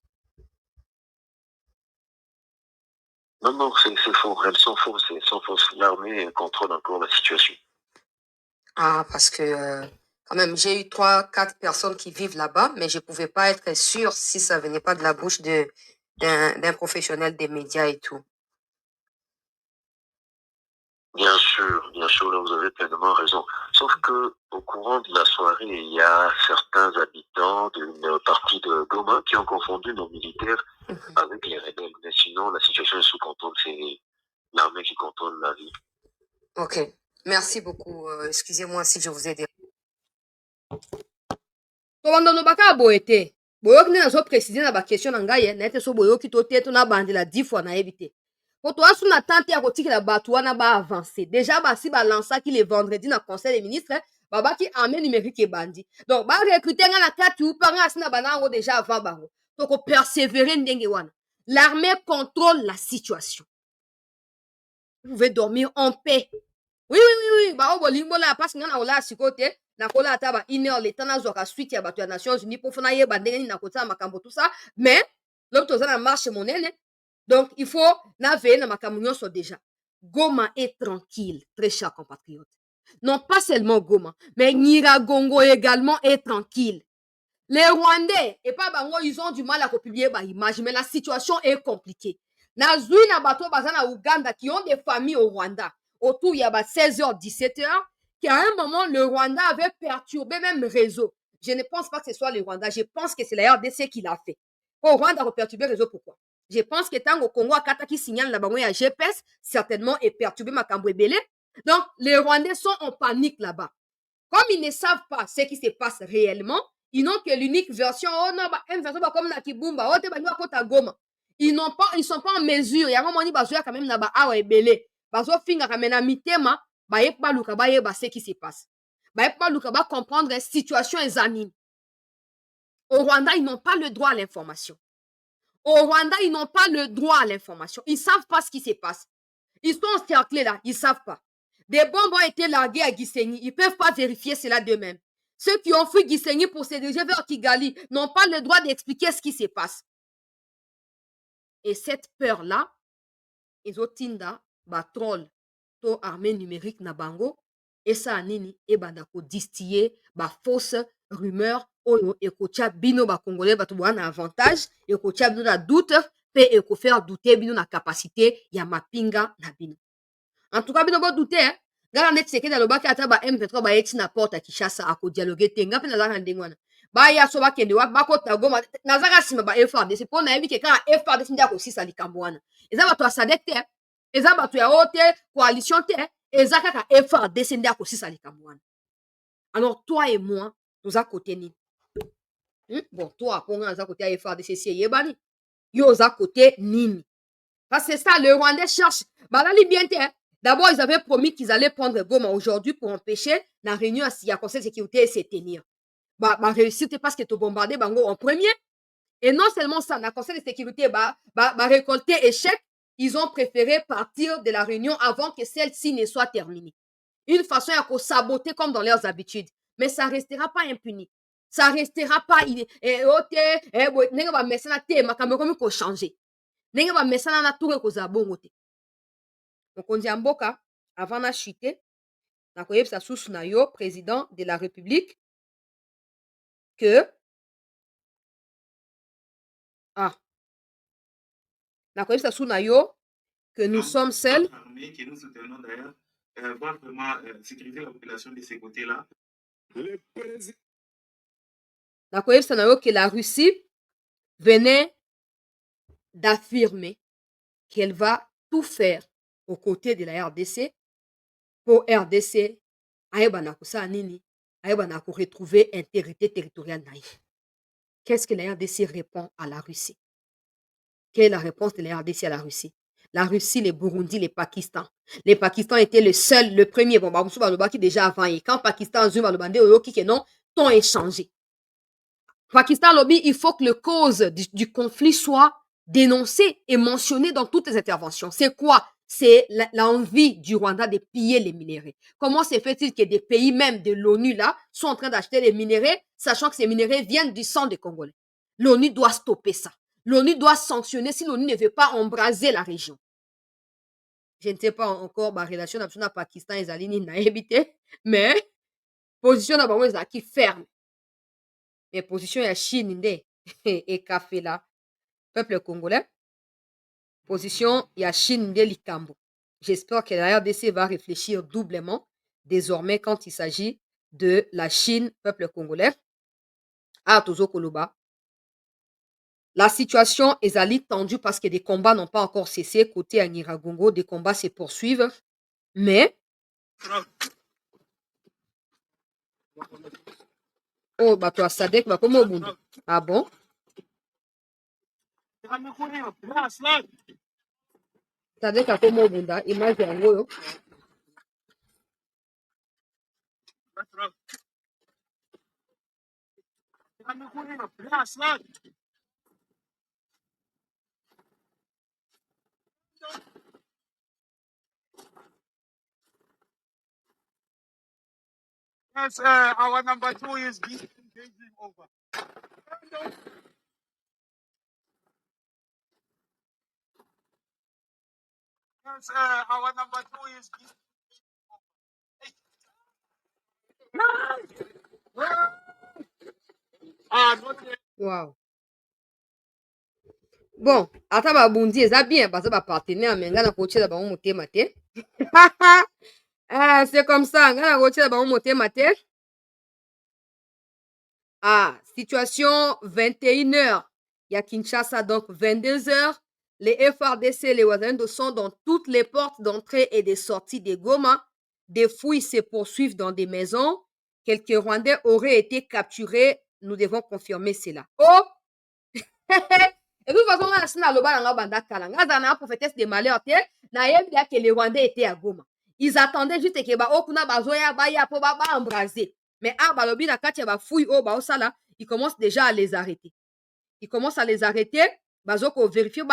Non, c'est faux. Elles sont fausses. L'armée contrôle encore la situation. Ah, parce que quand même, j'ai eu 3-4 personnes qui vivent là-bas, mais je ne pouvais pas être sûre si ça venait pas de la bouche d'un professionnel des médias et tout. Bien sûr, là vous avez pleinement raison. Sauf que au courant de la soirée, il y a certains habitants d'une partie de Goma qui ont confondu nos militaires avec les rebelles. Mais sinon, la situation est sous contrôle. C'est l'armée qui contrôle la vie. Ok, merci beaucoup. Excusez-moi si je vous ai dérangé. Tobandono baka boete. Boyoki nde nazo préciser na ba question na ngai na ete so boyoki to te to na bandela 10 fois na yebi te. Po to asu na tante ya kotikela bato wana ba avancer. Déjà basi ba lansaki le vendredi na conseil des ministres babaki armée numérique ebandi. Donc ba recruter nga na kati upa nga asina banango déjà avant bango. To ko persévérer ndenge wana. L'armée contrôle la situation. Vous pouvez dormir en paix. Oui. Ba obolimbo la parce nga na ola sikote. Nakola ata ba 1 heure le temps nazwaka suite ya bato ya Nations Unies pour fona yeba ndenge nini nakotala makambo tout ça, mais lobi toza na marche monene, donc il faut na veiller na makambo nyonso déjà. Goma est tranquille, très chers compatriotes. Non pas seulement Goma, mais Nyiragongo également est tranquille. Les Rwandais, et pas bango, ils ont du mal à publier ba image, mais la situation est compliquée. Nazui na bato baza na Uganda qui ont des familles au Rwanda, autour il y a 16h, 17h, qu'à un moment, le Rwanda avait perturbé même le réseau. Je ne pense pas que ce soit le Rwanda. Je pense que c'est la RDC qui l'a fait. Au Rwanda a perturbé le réseau, pourquoi? Je pense que tant au Congo, à Kataki signale la bango ya GPS, certainement, et perturbé Makambo et Belé. Donc, les Rwandais sont en panique là-bas. Comme ils ne savent pas ce qui se passe réellement, ils n'ont que l'unique version. Oh non, une version comme na Kibumba. Oh, te bango kota Goma. Ils sont pas en mesure. Il y a un moment, ils quand même na ba awa et Belé. Bazo finga kamena mitema. Baye pas luka baye ba ce qui se passe. Baye pas luka ba comprendre la situation examine. Au Rwanda, ils n'ont pas le droit à l'information. Au Rwanda, ils n'ont pas le droit à l'information. Ils savent pas ce qui se passe. Ils sont encerclés là, ils savent pas. Des bombes ont été larguées à Gisenyi. Ils peuvent pas vérifier cela d'eux-mêmes. Ceux qui ont fui Gisenyi pour se diriger vers Kigali n'ont pas le droit d'expliquer ce qui se passe. Et cette peur-là, ils ont tinda, ba troll, to armée numérique na bango, et ça nini, et banda ko distiller, ba fausse rumeur, oyo, et ko tia bino ba congolais, ba to na avantage, et ko tia bino na doute, pe et ko faire douter bino na capacité, ya mapinga na bino. En tout cas, bino bo douter, hein. Ngala net seke na lobaki ata ba M23 ba yeti na porte à Kinshasa ako dialoguer te ngapi na zaka ndengwana. Ba ya so ba kende wa ba kota Goma na zaka sima ba FARDC po na yebi ke ka FARDC ndia ko sisa likambo wana. Eza bato ya SADC te, eza bato ya OT coalition te, eza kaka FARDC ndia ko sisa likambo wana. Alors toi et moi, nous à côté ni. Bon, toi, pour nous à côté à FARDC si yebani. Yo à côté nini. Parce que c'est ça, le Rwandais cherche. Bah là, bien te, hein. D'abord, ils avaient promis qu'ils allaient prendre Goma aujourd'hui pour empêcher la réunion à Conseil de sécurité et se tenir. Bah, réussir, parce que tu bombardé Bango en premier. Et non seulement ça, la Conseil de sécurité, récolter échec, ils ont préféré partir de la réunion avant que celle-ci ne soit terminée. Une façon à saboter comme dans leurs habitudes. Mais ça ne restera pas impuni. Ça ne restera pas. Changer. Ndenge ba mesana na tour ekozala bongo te. Mokonzi ya mboka avant na chute na koyebisa susu na yo président de la République que na koyebisa susu na yo que nous sommes seuls. Que nous soutenons d'ailleurs, va vraiment sécuriser la population de ces côtés-là. Na koyebisa na yo que la Russie venait d'affirmer qu'elle va tout faire aux côtés de la RDC pour RDC ayebana kosala nini ayebana ko retrouver intégrité territoriale naïve. Qu'est-ce que la RDC répond à la Russie? Quelle est la réponse de la RDC à la Russie? La Russie, le Burundi, le Pakistan. Les Pakistan étaient le premier. Bon, qui déjà avant. Et quand Pakistan a dit non, ton est changé. Pakistan lobby, il faut que le cause du conflit soit dénoncé et mentionné dans toutes les interventions. C'est quoi? C'est l'envie du Rwanda de piller les minéraux. Comment se fait-il que des pays, même de l'ONU, là, sont en train d'acheter les minéraux, sachant que ces minéraux viennent du sang des Congolais? L'ONU doit stopper ça. L'ONU doit sanctionner si l'ONU ne veut pas embraser la région. Je ne sais pas encore ma relation avec le Pakistan et Zalini n'a évité, mais position d'abord qui ferme. Mais position ya Chine et café là, peuple congolais. Position ya Chine de Likambo. J'espère que la RDC va réfléchir doublement désormais quand il s'agit de la Chine, peuple congolais. À Tozo Koloba. La situation est allée tendue parce que des combats n'ont pas encore cessé. Côté à Nyiragongo, des combats se poursuivent. Mais... Oh, bah toi, Sadek, bah comment au bout? Ah bon? Sadek, à comment au bout? Image de Angoyo. Yes, our number 2 is engaging over. Yes, our number 2 is Wow. Bon, ata ba bundi eza bien parce que ba partenaire mais ngana ko tshela ba motema te. C'est comme ça, ngana ko tshela ba motema te. Situation 21h. Il y a Kinshasa donc 22h. Les FARDC, les Wazalendo sont dans toutes les portes d'entrée et de sortie de Goma. Des fouilles se poursuivent dans des maisons. Quelques Rwandais auraient été capturés. Nous devons confirmer cela. Oh! Et de toute façon, on a prophétesse de malheur. Que les Rwandais étaient à Goma. Ils attendaient juste que embraser. Mais ils commencent déjà à les arrêter. Ils commencent à les arrêter. Vérifier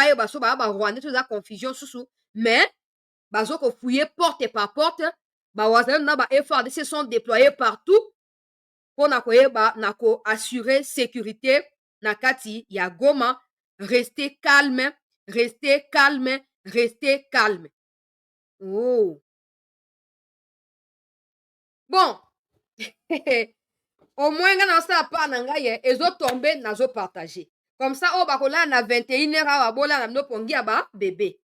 confusion mais fouiller porte par porte. Les FARDC sont déployés partout pour assurer sécurité nakati ya Goma. Restez calme, restez calme, restez calme. Oh. Bon. Au moins, ça pas nangaye, ils ont tombé, nazo partagé. Comme ça, on va na 21h, on va pongi aba bébé.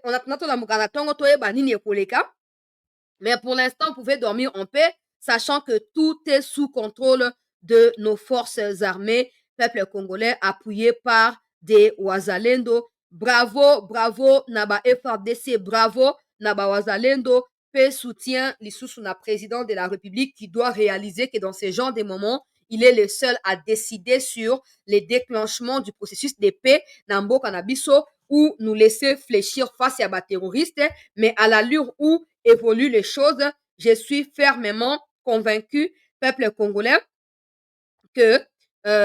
on attend la mugana tongo toye banini ekoleka. Mais pour l'instant, vous pouvez dormir en paix, sachant que tout est sous contrôle de nos forces armées, peuple congolais appuyé par des Wazalendo. Bravo, bravo, Naba FRDC, bravo, Naba Wazalendo, paix, soutien, l'issue na président de la République qui doit réaliser que dans ces genres de moments, il est le seul à décider sur les déclenchements du processus de paix dans Mboka na biso, ou nous laisser fléchir face à des terroristes, mais à l'allure où évoluent les choses, je suis fermement convaincu, peuple congolais, que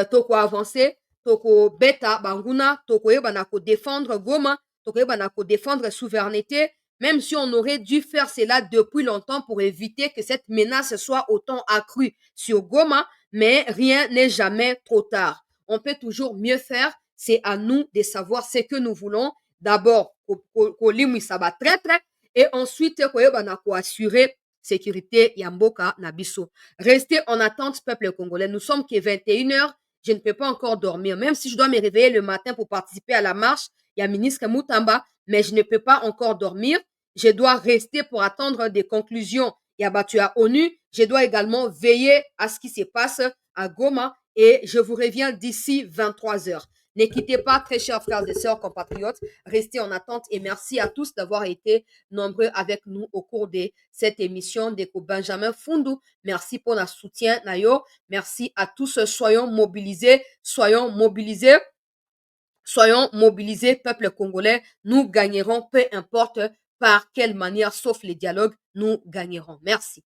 toko avancer, toko beta banguna, toko yebana ko défendre Goma, toko yebana ko défendre souveraineté, même si on aurait dû faire cela depuis longtemps pour éviter que cette menace soit autant accrue sur Goma, mais rien n'est jamais trop tard. On peut toujours mieux faire. C'est à nous de savoir ce que nous voulons. D'abord, et ensuite, assurer sécurité Yamboka Nabiso. Restez en attente, peuple congolais. Nous sommes que 21h. Je ne peux pas encore dormir. Même si je dois me réveiller le matin pour participer à la marche, il y a ministre Moutamba, mais je ne peux pas encore dormir. Je dois rester pour attendre des conclusions. Il y a battu à ONU. Je dois également veiller à ce qui se passe à Goma et je vous reviens d'ici 23h. Ne quittez pas, très chers frères et sœurs compatriotes. Restez en attente et merci à tous d'avoir été nombreux avec nous au cours de cette émission de Benjamin Fundu. Merci pour notre soutien, Nayo. Merci à tous. Soyons mobilisés, peuple congolais. Nous gagnerons, peu importe par quelle manière, sauf les dialogues, nous gagnerons. Merci.